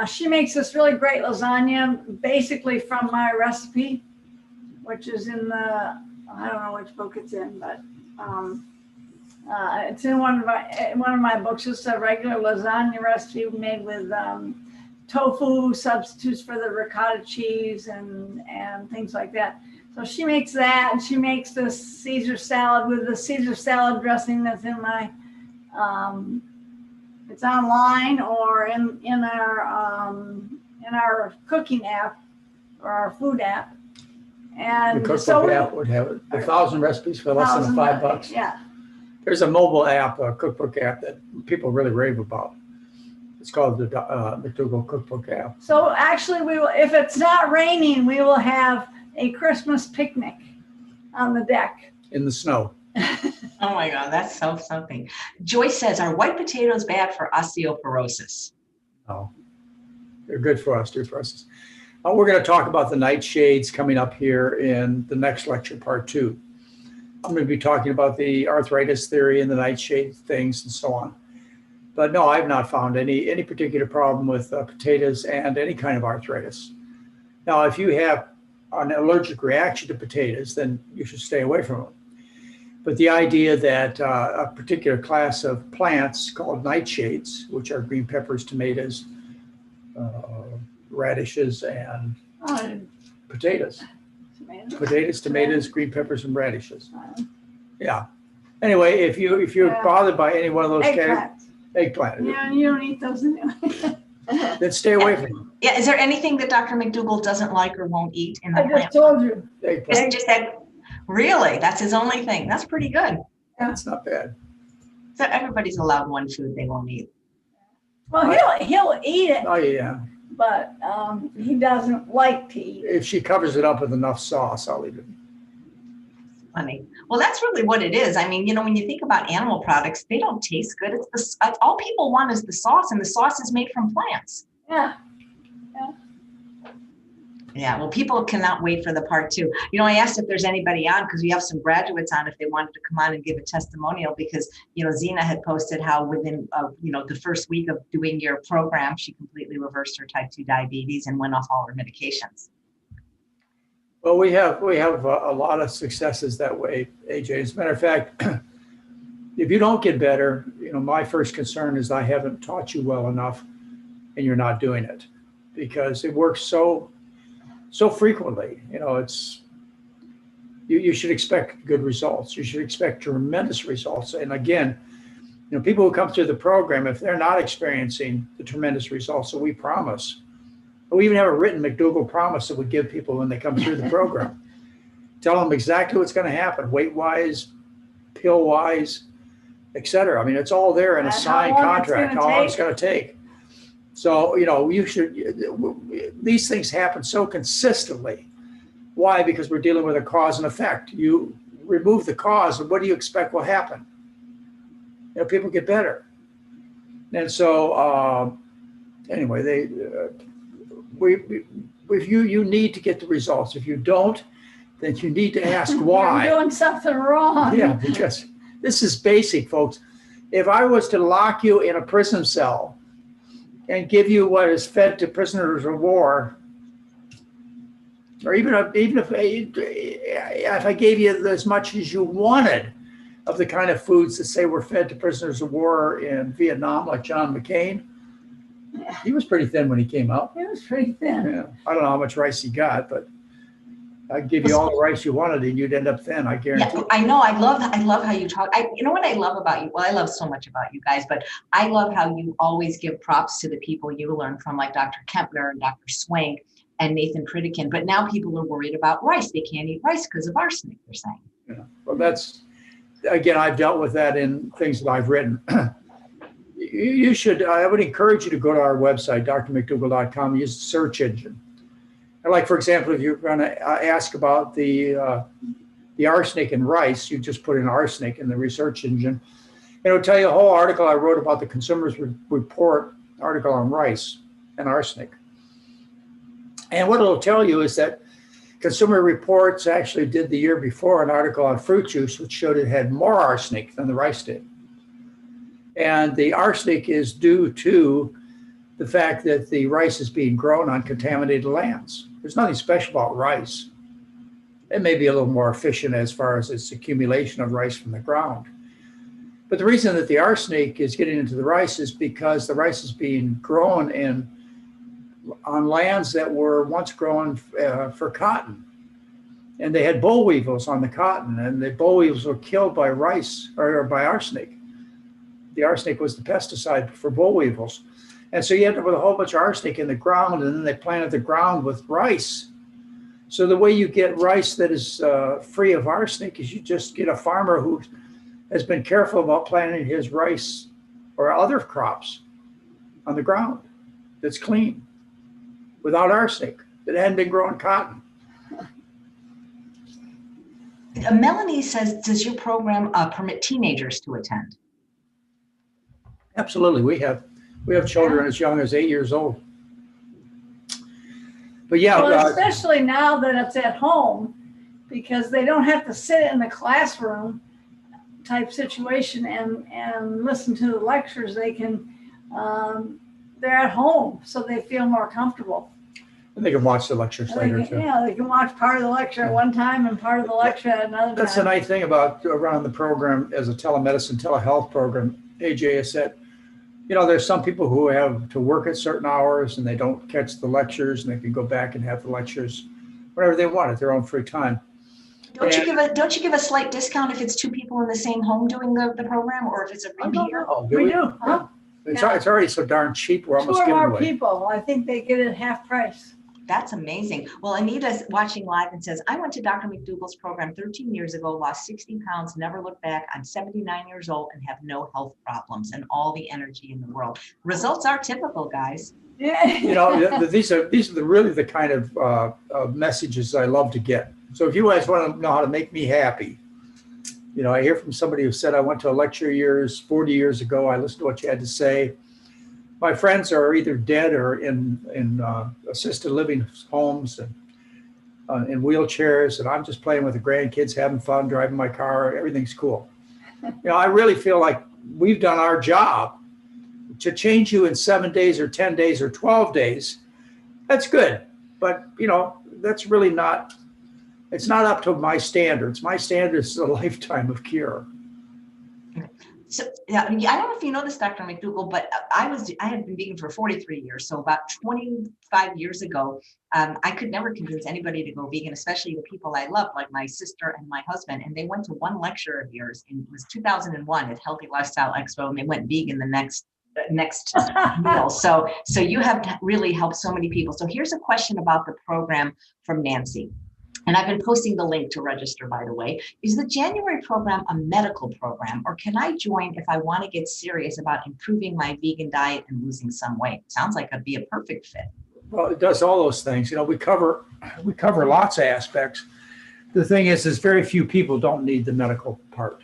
she makes this really great lasagna, basically from my recipe, which is in the, I don't know which book it's in, but it's in one of my books. It's a regular lasagna recipe made with tofu substitutes for the ricotta cheese and things like that. So she makes that, and she makes this Caesar salad with the Caesar salad dressing that's in my, it's online or in our cooking app or our food app. And the cookbook app would have 1,000 recipes for less than $5. Yeah. There's a mobile app, a cookbook app that people really rave about. It's called the McDougall cookbook app. So actually, we will, if it's not raining, we will have a Christmas picnic on the deck. In the snow. Oh my God, that's so something. Joyce says, are white potatoes bad for osteoporosis? No, they're good for osteoporosis. We're going to talk about the nightshades coming up here in the next lecture, part 2. I'm going to be talking about the arthritis theory and the nightshade things and so on. But no, I've not found any particular problem with potatoes and any kind of arthritis. Now, if you have an allergic reaction to potatoes, then you should stay away from them. But the idea that a particular class of plants called nightshades, which are green peppers, tomatoes, radishes, and potatoes. Tomatoes, green peppers, and radishes. Yeah. Anyway, if you're bothered by any one of those eggplant. Yeah, you don't eat those anyway. Then stay away from them. Yeah. Is there anything that Dr. McDougall doesn't like or won't eat in the I just told you. Just that. Really? That's his only thing. That's pretty good. That's not bad. So everybody's allowed one food they won't eat. Well, he'll eat it. Oh yeah. But he doesn't like to eat it. If she covers it up with enough sauce, I'll eat it. Funny. Well, that's really what it is. I mean, when you think about animal products, they don't taste good. It's all people want is the sauce, and the sauce is made from plants. Yeah. Yeah, well, people cannot wait for the part 2. I asked if there's anybody on because we have some graduates on if they wanted to come on and give a testimonial because, Zena had posted how within, the first week of doing your program, she completely reversed her type 2 diabetes and went off all her medications. Well, we have a lot of successes that way, AJ. As a matter of fact, if you don't get better, my first concern is I haven't taught you well enough and you're not doing it because it works so frequently. You should expect good results. You should expect tremendous results. And again, people who come through the program, if they're not experiencing the tremendous results that we promise, we even have a written McDougall promise that we give people when they come through the program. Tell them exactly what's going to happen, weight-wise, pill-wise, et cetera. I mean, it's all there in a signed contract, how long it's going to take. So, these things happen so consistently. Why? Because we're dealing with a cause and effect. You remove the cause, and what do you expect will happen? People get better. And so, anyway, if you need to get the results. If you don't, then you need to ask why. You're doing something wrong. Yeah, because this is basic, folks. If I was to lock you in a prison cell and give you what is fed to prisoners of war, or even if I gave you as much as you wanted of the kind of foods that say were fed to prisoners of war in Vietnam, like John McCain, he was pretty thin when he came out. He was pretty thin. Yeah. I don't know how much rice he got, but I'd give you all the rice you wanted and you'd end up thin, I guarantee. Yeah, I know. I love how you talk. You know what I love about you? Well, I love so much about you guys, but I love how you always give props to the people you learn from, like Dr. Kempner and Dr. Swank and Nathan Pritikin. But now people are worried about rice. They can't eat rice because of arsenic, they're saying. Yeah. Well, that's, again, I've dealt with that in things that I've written. You should, I would encourage you to go to our website, drmcdougall.com, use the search engine. And like, for example, if you're going to ask about the arsenic in rice, you just put in arsenic in the research engine. And it'll tell you a whole article I wrote about the Consumer's Report article on rice and arsenic. And what it'll tell you is that Consumer Reports actually did the year before an article on fruit juice, which showed it had more arsenic than the rice did. And the arsenic is due to the fact that the rice is being grown on contaminated lands. There's nothing special about rice. It may be a little more efficient as far as its accumulation of rice from the ground. But the reason that the arsenic is getting into the rice is because the rice is being grown on lands that were once grown for cotton. And they had boll weevils on the cotton, and the boll weevils were killed by rice or by arsenic. The arsenic was the pesticide for boll weevils. And so you end up with a whole bunch of arsenic in the ground, and then they planted the ground with rice. So the way you get rice that is free of arsenic is you just get a farmer who has been careful about planting his rice or other crops on the ground that's clean, without arsenic, that hadn't been growing cotton. Melanie says, does your program permit teenagers to attend? Absolutely. We have children as young as 8 years old. But yeah. Well, especially now that it's at home, because they don't have to sit in the classroom type situation and listen to the lectures. They can, they're at home, so they feel more comfortable. And they can watch the lectures later too. Yeah, they can watch part of the lecture at one time and part of the lecture at another time. That's the nice thing about running the program as a telemedicine, telehealth program, AJ, is that, you know, there's some people who have to work at certain hours and they don't catch the lectures, and they can go back and have the lectures whenever they want at their own free time. Don't you give a slight discount if it's two people in the same home doing the program, or if it's a repeater? We do. Huh? It's already so darn cheap. We're almost giving away. 2 or more people. I think they get it at half price. That's amazing. Well, Anita's watching live and says, I went to Dr. McDougall's program 13 years ago, lost 60 pounds, never looked back. I'm 79 years old and have no health problems and all the energy in the world. Results are typical, guys. Yeah. You know, these are really the kind of messages I love to get. So if you guys want to know how to make me happy, you know, I hear from somebody who said, I went to a lecture 40 years ago. I listened to what you had to say. My friends are either dead or in assisted living homes and in wheelchairs, and I'm just playing with the grandkids, having fun, driving my car. Everything's cool. You know, I really feel like we've done our job. To change you in 7 days or 10 days or 12 days, that's good. But, you know, that's really not, it's not up to my standards. My standards is a lifetime of cure. So yeah, I don't know if you know this, Dr. McDougall, but I had been vegan for 43 years. So about 25 years ago, I could never convince anybody to go vegan, especially the people I love, like my sister and my husband. And they went to one lecture of yours, and it was 2001 at Healthy Lifestyle Expo, and they went vegan the next meal. So you have really helped so many people. So here's a question about the program from Nancy. And I've been posting the link to register, by the way. Is the January program a medical program, or can I join if I want to get serious about improving my vegan diet and losing some weight? Sounds like it'd be a perfect fit. Well, it does all those things. You know, we cover lots of aspects. The thing is very few people don't need the medical part.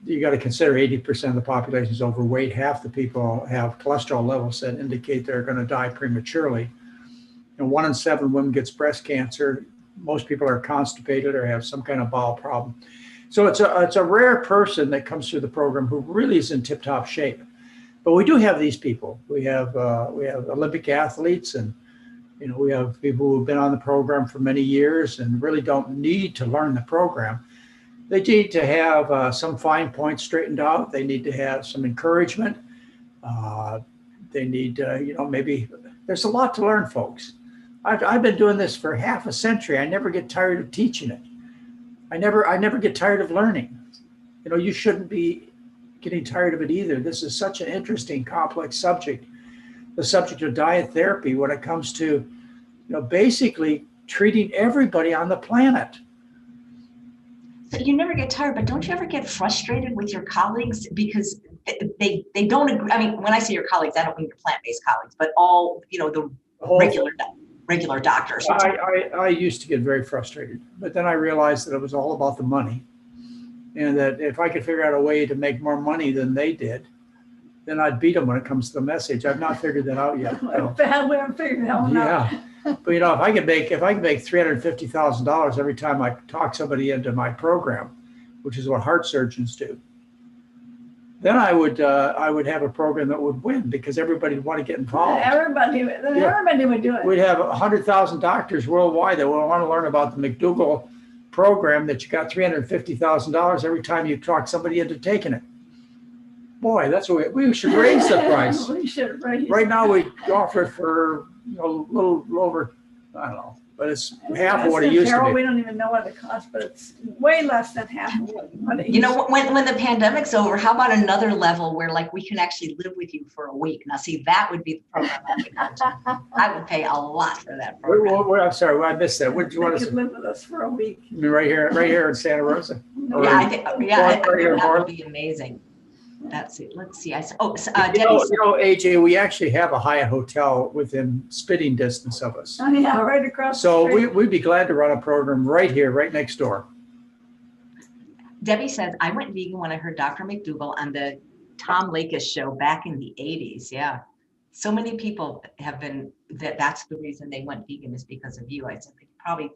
You got to consider 80% of the population is overweight. Half the people have cholesterol levels that indicate they're going to die prematurely. And 1 in 7 women gets breast cancer. Most people are constipated or have some kind of bowel problem. So it's a rare person that comes through the program who really is in tip-top shape. But we do have these people. We have Olympic athletes and You know, we have people who've been on the program for many years and really don't need to learn the program. They need to have some fine points straightened out. They need to have some encouragement. They need, maybe there's a lot to learn, folks. I've been doing this for half a century. I never get tired of teaching it. I never get tired of learning. You know, you shouldn't be getting tired of it either. This is such an interesting, complex subject, the subject of diet therapy when it comes to, basically treating everybody on the planet. So you never get tired, but don't you ever get frustrated with your colleagues because they don't agree? I mean, when I say your colleagues, I don't mean your plant-based colleagues, but all, the regular doctors. I used to get very frustrated, but then I realized that it was all about the money, and that if I could figure out a way to make more money than they did, then I'd beat them when it comes to the message. I've not figured that out yet. We haven't figured that one out. Yeah, but if I could make $350,000 every time I talk somebody into my program, which is what heart surgeons do, then I would have a program that would win because everybody would want to get involved. Everybody would do it. We'd have 100,000 doctors worldwide that would want to learn about the McDougall program that you got $350,000 every time you talk somebody into taking it. Boy, that's what we should raise the price. We should raise. Right now we offer it for a little over, I don't know, but it's half of what it used to be. We don't even know what it costs, but it's way less than half of what it used to be. When the pandemic's over, how about another level where we can actually live with you for a week? Now, see, that would be the program I would go to. I would pay a lot for that program. I'm sorry, I missed that. What do you want to live with us for a week? You mean right here in Santa Rosa? Yeah, I think that would be amazing. That's it. Let's see. Debbie. AJ, we actually have a Hyatt hotel within spitting distance of us. Oh yeah, right across. So the street. we'd be glad to run a program right here, right next door. Debbie says, I went vegan when I heard Dr. McDougall on the Tom Lakis show back in the 80s. Yeah. So many people have been, that's the reason they went vegan is because of you. I said, probably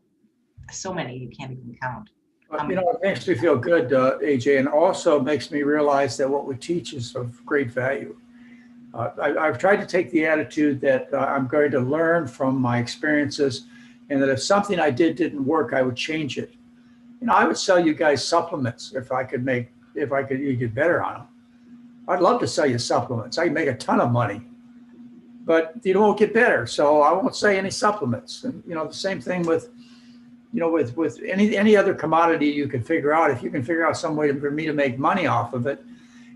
so many you can't even count. It makes me feel good, AJ, and also makes me realize that what we teach is of great value. I've tried to take the attitude that I'm going to learn from my experiences, and that if something I did didn't work, I would change it. I would sell you guys supplements if you get better on them. I'd love to sell you supplements. I can make a ton of money, but you won't get better, so I won't say any supplements. And the same thing with any other commodity you can figure out. If you can figure out some way for me to make money off of it,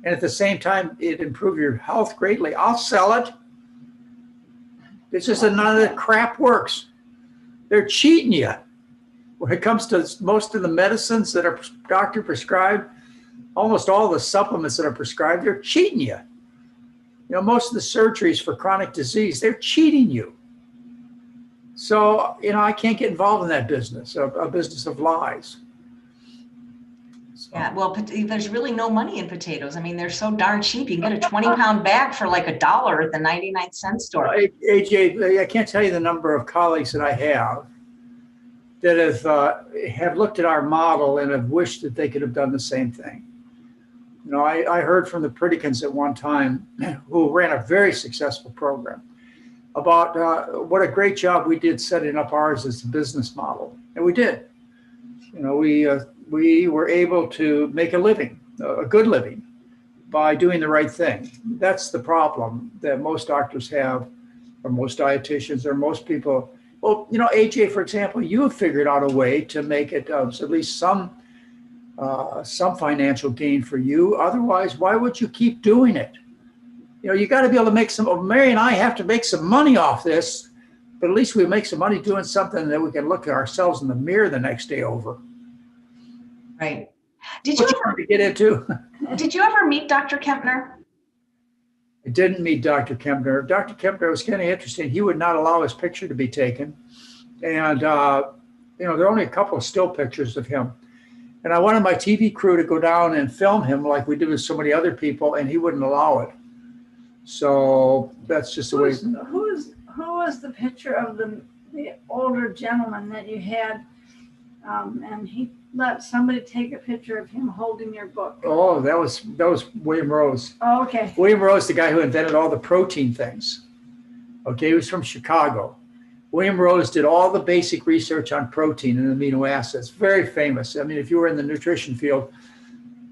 and at the same time it improve your health greatly, I'll sell it. It's just that none of that crap works. They're cheating you. When it comes to most of the medicines that are doctor prescribed, almost all the supplements that are prescribed, they're cheating you. Most of the surgeries for chronic disease, they're cheating you. So, I can't get involved in that business, a business of lies. So. Yeah, well, there's really no money in potatoes. I mean, they're so darn cheap. You can get a 20-pound bag for like $1 at the 99-cent store. AJ, I can't tell you the number of colleagues that I have that have looked at our model and have wished that they could have done the same thing. I heard from the Pridikins at one time, who ran a very successful program, about what a great job we did setting up ours as a business model. And we did. We were able to make a living, a good living, by doing the right thing. That's the problem that most doctors have, or most dietitians, or most people. Well, AJ, for example, you have figured out a way to make it at least some financial gain for you. Otherwise, why would you keep doing it? You got to be able to make Mary and I have to make some money off this, but at least we make some money doing something that we can look at ourselves in the mirror the next day over. Right. Did you ever meet Dr. Kempner? I didn't meet Dr. Kempner. Dr. Kempner was kind of interesting. He would not allow his picture to be taken. And, there are only a couple of still pictures of him. And I wanted my TV crew to go down and film him like we did with so many other people, and he wouldn't allow it. So that's just the way. Who was the picture of the older gentleman that you had, and he let somebody take a picture of him holding your book? Oh, that was William Rose. Oh, okay. William Rose, the guy who invented all the protein things. Okay, he was from Chicago, William Rose did all the basic research on protein and amino acids. Very famous. I mean, if you were in the nutrition field,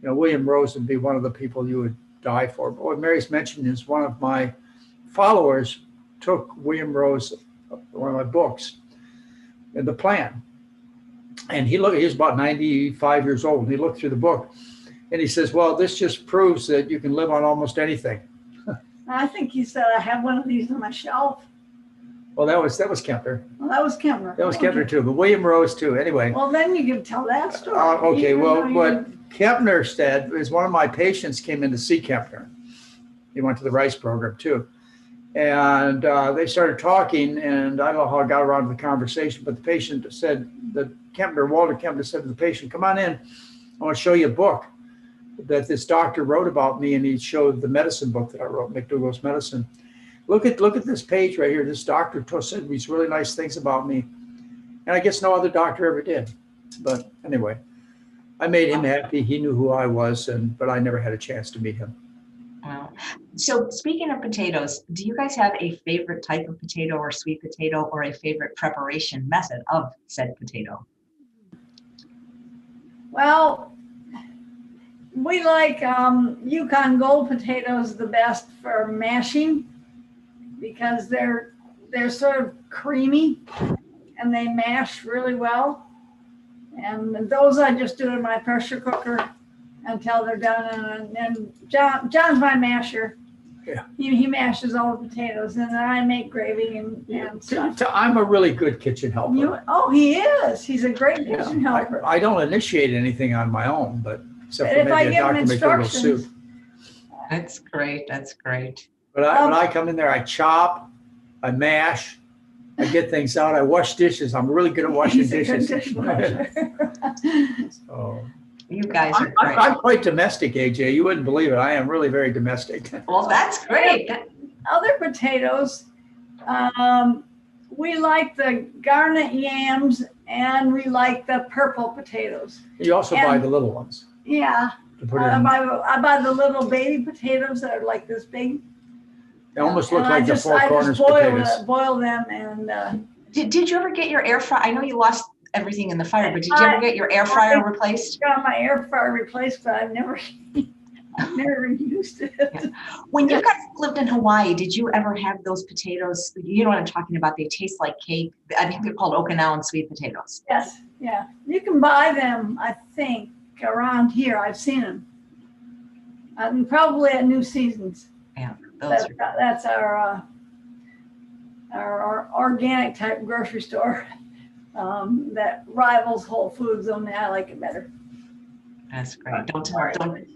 you know, William Rose would be one of the people you would die for. But what Mary's mentioned is one of my followers took William Rose, one of my books, and the plan. And he was about 95 years old, and he looked through the book, and he says, well, this just proves that you can live on almost anything. I think he said I have one of these on my shelf. Well, that was Kempner. Well, that was Kempner. That was Kempner too, but William Rose too. Anyway. Well, then you can tell that story. Okay, well, what Kempner said is one of my patients came in to see Kempner. He went to the rice program too. And they started talking, and I don't know how I got around to the conversation, but the patient said that Walter Kempner said to the patient, come on in, I want to show you a book that this doctor wrote about me, and he showed the medicine book that I wrote, McDougall's Medicine. Look at this page right here. This doctor said these really nice things about me, and I guess no other doctor ever did. But anyway, I made him happy. He knew who I was, but I never had a chance to meet him. Wow. So speaking of potatoes, do you guys have a favorite type of potato or sweet potato, or a favorite preparation method of said potato? Well, we like Yukon Gold potatoes the best for mashing, because they're sort of creamy and they mash really well. And those I just do in my pressure cooker until they're done. And John's my masher. Yeah. He mashes all the potatoes, and then I make gravy and stuff. I'm a really good kitchen helper. He is. He's a great kitchen helper. I don't initiate anything on my own, but except for if I maybe a give him Dr. McDougall instructions. soup. That's great. That's great. But when I come in there, I chop, I mash, I get things out, I wash dishes. I'm really good at washing dishes. So, you guys are great. I'm quite domestic, AJ. You wouldn't believe it. I am really very domestic. Well, that's great. Other potatoes, we like the garnet yams, and we like the purple potatoes. You also buy the little ones. Yeah. To put in. I buy the little baby potatoes that are like this big. They almost look like the Four Corners potatoes. Boil them and. Did you ever get your air fryer? I know you lost everything in the fire, but did you ever get your air fryer replaced? I got my air fryer replaced, but I've never used it. Yeah. When you guys lived in Hawaii, did you ever have those potatoes? You know what I'm talking about? They taste like cake. I think they're called Okinawan sweet potatoes. Yes, yeah. You can buy them, I think, around here. I've seen them. And probably at New Seasons. Yeah, that's our organic type grocery store that rivals Whole Foods. Only I like it better. That's great. Don't tell.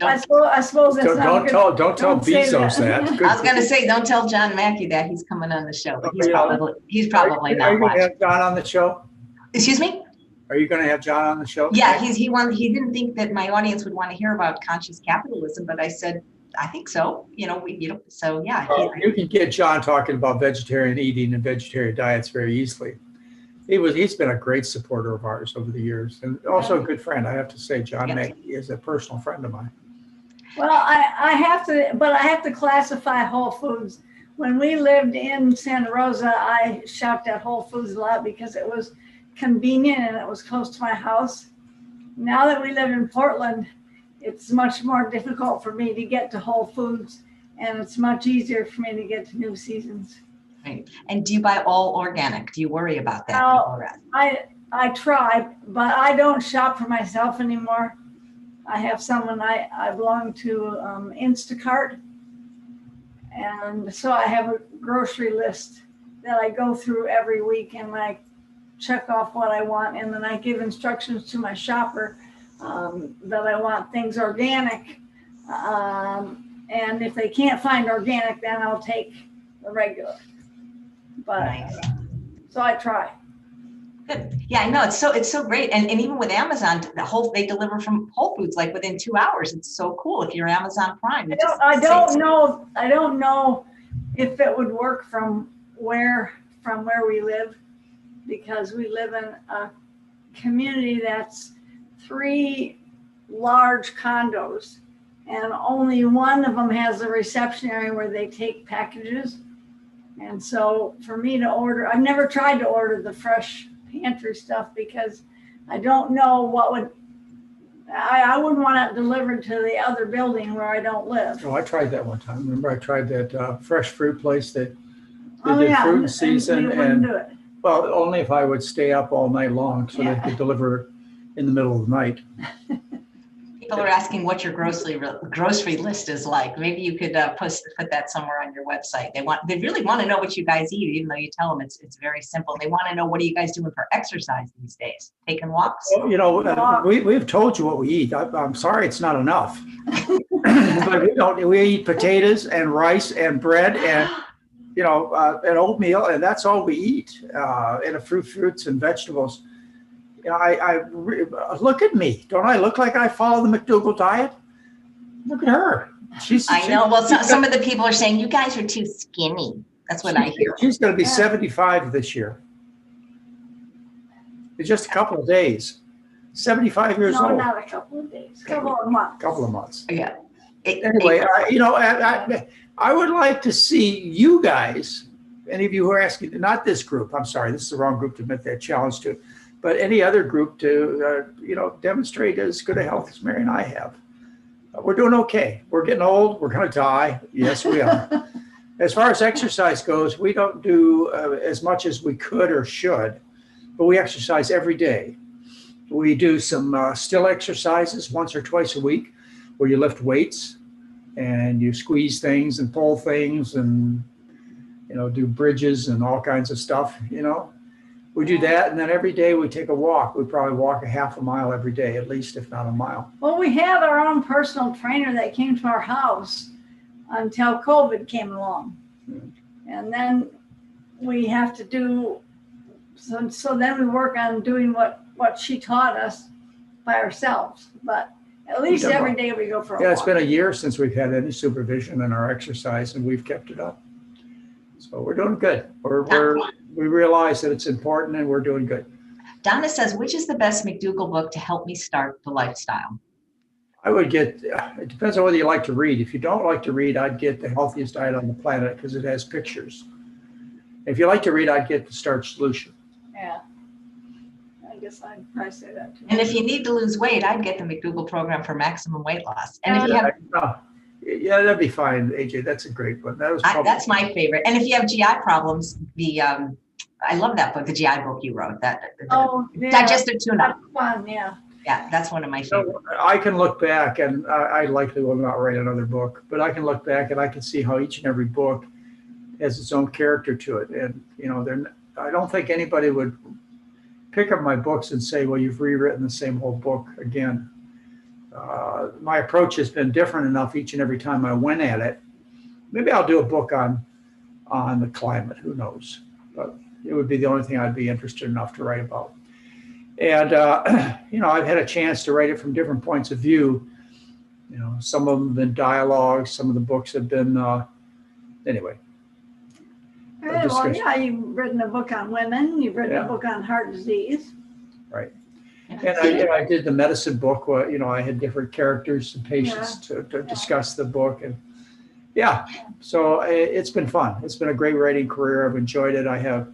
I suppose that's not good. Don't tell Bezos that. I was going to say, don't tell John Mackey that he's coming on the show, but he's probably not. Are you going to have John on the show? Excuse me? Are you going to have John on the show? Yeah, he didn't think that my audience would want to hear about conscious capitalism, but I said, I think so. So yeah. You can get John talking about vegetarian eating and vegetarian diets very easily. He's been a great supporter of ours over the years, and also a good friend. I have to say, John Mackey is a personal friend of mine. Well, I have to classify Whole Foods. When we lived in Santa Rosa, I shopped at Whole Foods a lot because it was convenient and it was close to my house. Now that we live in Portland, it's much more difficult for me to get to Whole Foods, and it's much easier for me to get to New Seasons. Right. And do you buy all organic? Do you worry about that? I try, but I don't shop for myself anymore. I have someone I belong to Instacart, and so I have a grocery list that I go through every week, and I check off what I want, and then I give instructions to my shopper that I want things organic, and if they can't find organic, then I'll take the regular. But nice. So I try. Good. Yeah, I know it's so great, and even with Amazon, they deliver from Whole Foods like within 2 hours. It's so cool if you're Amazon Prime. I don't know if it would work from where we live, because we live in a community that's 3 large condos, and only one of them has a reception area where they take packages. And so for me to order, I've never tried to order the fresh pantry stuff because I don't know what would, I wouldn't want it delivered to the other building where I don't live. Oh, I tried that one time. Remember, I tried that fresh fruit place that Oh, did yeah, fruit in and season, we wouldn't and do it. well, only if I would stay up all night long so Yeah. they could deliver in the middle of the night. People are asking what your grocery list is like. Maybe you could put that somewhere on your website. They really want to know what you guys eat, even though you tell them it's very simple. They want to know, what are you guys doing for exercise these days? Taking walks? Well, you know, we've told you what we eat. I'm sorry, it's not enough. But we don't. We eat potatoes and rice and bread and and oatmeal, and that's all we eat. And fruits and vegetables. You know, look at me. Don't I look like I follow the McDougall diet? Look at her. I know. Well, some of the people are saying you guys are too skinny. That's what I hear. She's going to be 75 this year. In just a couple of days. 75 years old. No, not a couple of days. Couple of months. Yeah. Anyway, I would like to see you guys, any of you who are asking, not this group, I'm sorry, this is the wrong group to admit that challenge to, but any other group to, demonstrate as good a health as Mary and I have. We're doing okay. We're getting old. We're going to die. Yes, we are. As far as exercise goes, we don't do as much as we could or should, but we exercise every day. We do some still exercises once or twice a week where you lift weights and you squeeze things and pull things and, do bridges and all kinds of stuff, We do that, and then every day we take a walk. We probably walk a half a mile every day, at least, if not a mile. Well, we have our own personal trainer that came to our house until COVID came along. And then we have to do, so then we work on doing what she taught us by ourselves. But at least every day we go for a walk. Yeah, it's been a year since we've had any supervision in our exercise, and we've kept it up. So we're doing good. We realize that it's important, and we're doing good. Donna says, which is the best McDougall book to help me start the lifestyle? I would get, it depends on whether you like to read. If you don't like to read, I'd get The Healthiest Diet on the Planet because it has pictures. If you like to read, I'd get The Starch Solution. Yeah. I guess I'd probably say that too. And if you need to lose weight, I'd get the McDougall program for maximum weight loss. And if you have, yeah, that'd be fine, AJ. That's a great one. That's my favorite. And if you have GI problems, I love that book, the GI book you wrote. Digestive Tune-Up. That's fun, yeah. Yeah, that's one of my favorites. I can look back, and I likely will not write another book, but I can look back and I can see how each and every book has its own character to it. And, I don't think anybody would pick up my books and say, well, you've rewritten the same whole book again. My approach has been different enough each and every time I went at it. Maybe I'll do a book on the climate, who knows? But it would be the only thing I'd be interested enough to write about. And, I've had a chance to write it from different points of view. Some of them have been dialogues, some of the books have been, anyway. Well, yeah, you've written a book on women, you've written a book on heart disease. Right. And I did the medicine book where, I had different characters and patients to discuss the book. And so it's been fun. It's been a great writing career. I've enjoyed it. I have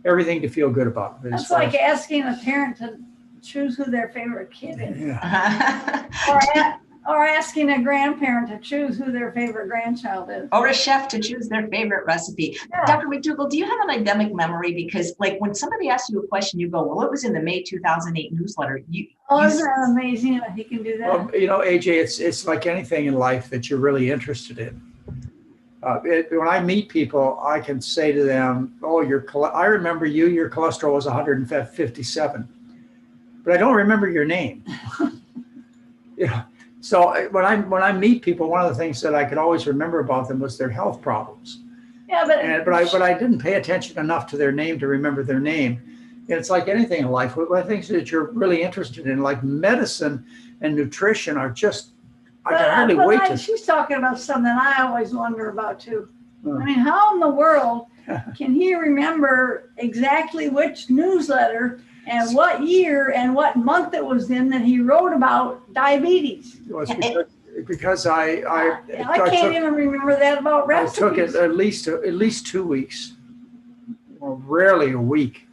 everything to feel good about. That's like asking a parent to choose who their favorite kid is. Yeah. Or asking a grandparent to choose who their favorite grandchild is. Or a chef to choose their favorite recipe. Yeah. Dr. McDougall, do you have an endemic memory? Because when somebody asks you a question, you go, well, it was in the May 2008 newsletter. Isn't that amazing that he can do that? Well, AJ, it's like anything in life that you're really interested in. When I meet people, I can say to them, oh, I remember your cholesterol was 157, but I don't remember your name. So when I meet people, one of the things that I could always remember about them was their health problems. Yeah, but I didn't pay attention enough to their name to remember their name. And it's like anything in life. One of the things that you're really interested in, like medicine and nutrition, are just I can hardly wait to. She's talking about something I always wonder about too. I mean, how in the world can he remember exactly which newsletter and what year and what month it was in that he wrote about diabetes? Well, because I can't took, even remember that about I recipes. took it at least 2 weeks, well, rarely a week,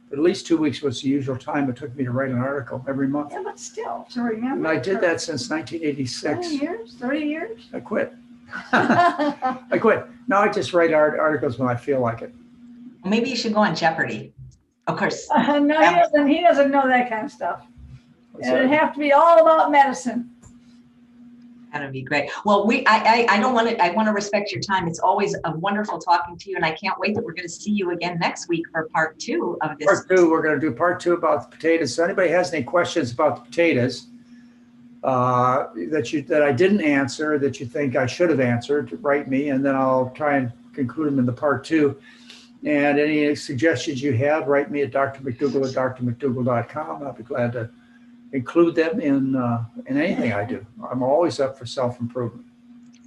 but at least 2 weeks was the usual time it took me to write an article every month. Yeah, but still, to remember. And I did that since 1986. 20 years, 30 years. I quit. I quit. Now I just write articles when I feel like it. Maybe you should go on Jeopardy. Of course. No, he doesn't know that kind of stuff. It'd have to be all about medicine. That'd be great. Well, I don't want to, I want to respect your time. It's always a wonderful talking to you. And I can't wait that we're going to see you again next week for part 2 of this. Part 2, we're going to do part 2 about the potatoes. So anybody has any questions about the potatoes that I didn't answer, that you think I should have answered, write me, and then I'll try and conclude them in the part 2. And any suggestions you have, write me at drmcdougal at drmcdougal.com. I'll be glad to include them in anything I do. I'm always up for self-improvement.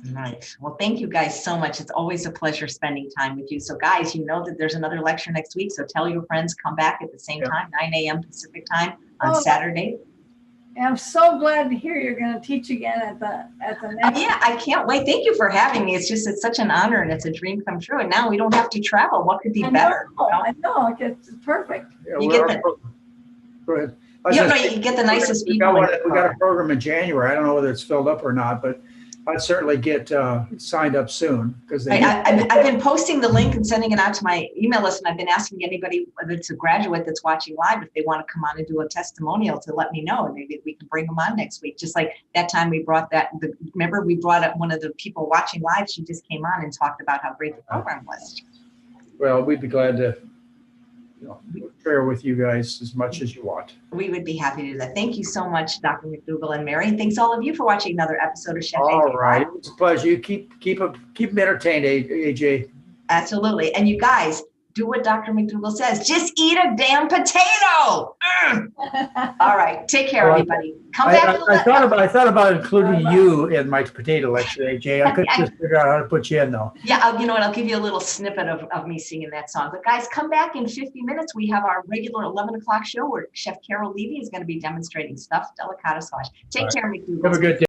Nice. Well, thank you guys so much. It's always a pleasure spending time with you. So guys, you know that there's another lecture next week. So tell your friends, come back at the same time, 9 a.m. Pacific time on Saturday. I'm so glad to hear you're going to teach again at the next. Yeah, I can't wait. Thank you for having me. It's such an honor and it's a dream come true. And now we don't have to travel. What could be better? I know. It's perfect. Yeah, You get go ahead. you get the nicest people. We got a program in January. I don't know whether it's filled up or not, but I'd certainly get signed up soon because I've been posting the link and sending it out to my email list, and I've been asking anybody that's a graduate that's watching live if they want to come on and do a testimonial to let me know, and maybe we can bring them on next week. Just like that time we brought remember we brought up one of the people watching live. She just came on and talked about how great the program was. Well, we'd be glad to share with you guys as much as you want. We would be happy to do that. Thank you so much, Dr. McDougall and Mary. And thanks all of you for watching another episode of Chef AJ. All right. It's a pleasure. You keep them entertained, AJ. Absolutely. And you guys, do what Dr. McDougall says. Just eat a damn potato. All right. Take care, everybody. Come back. I thought about including you in my potato lecture, AJ. I couldn't just figure out how to put you in, though. Yeah, you know what? I'll give you a little snippet of me singing that song. But guys, come back in 50 minutes. We have our regular 11 o'clock show where Chef Carol Levy is going to be demonstrating stuffed delicata squash. Take care, McDougalls. Have a good day.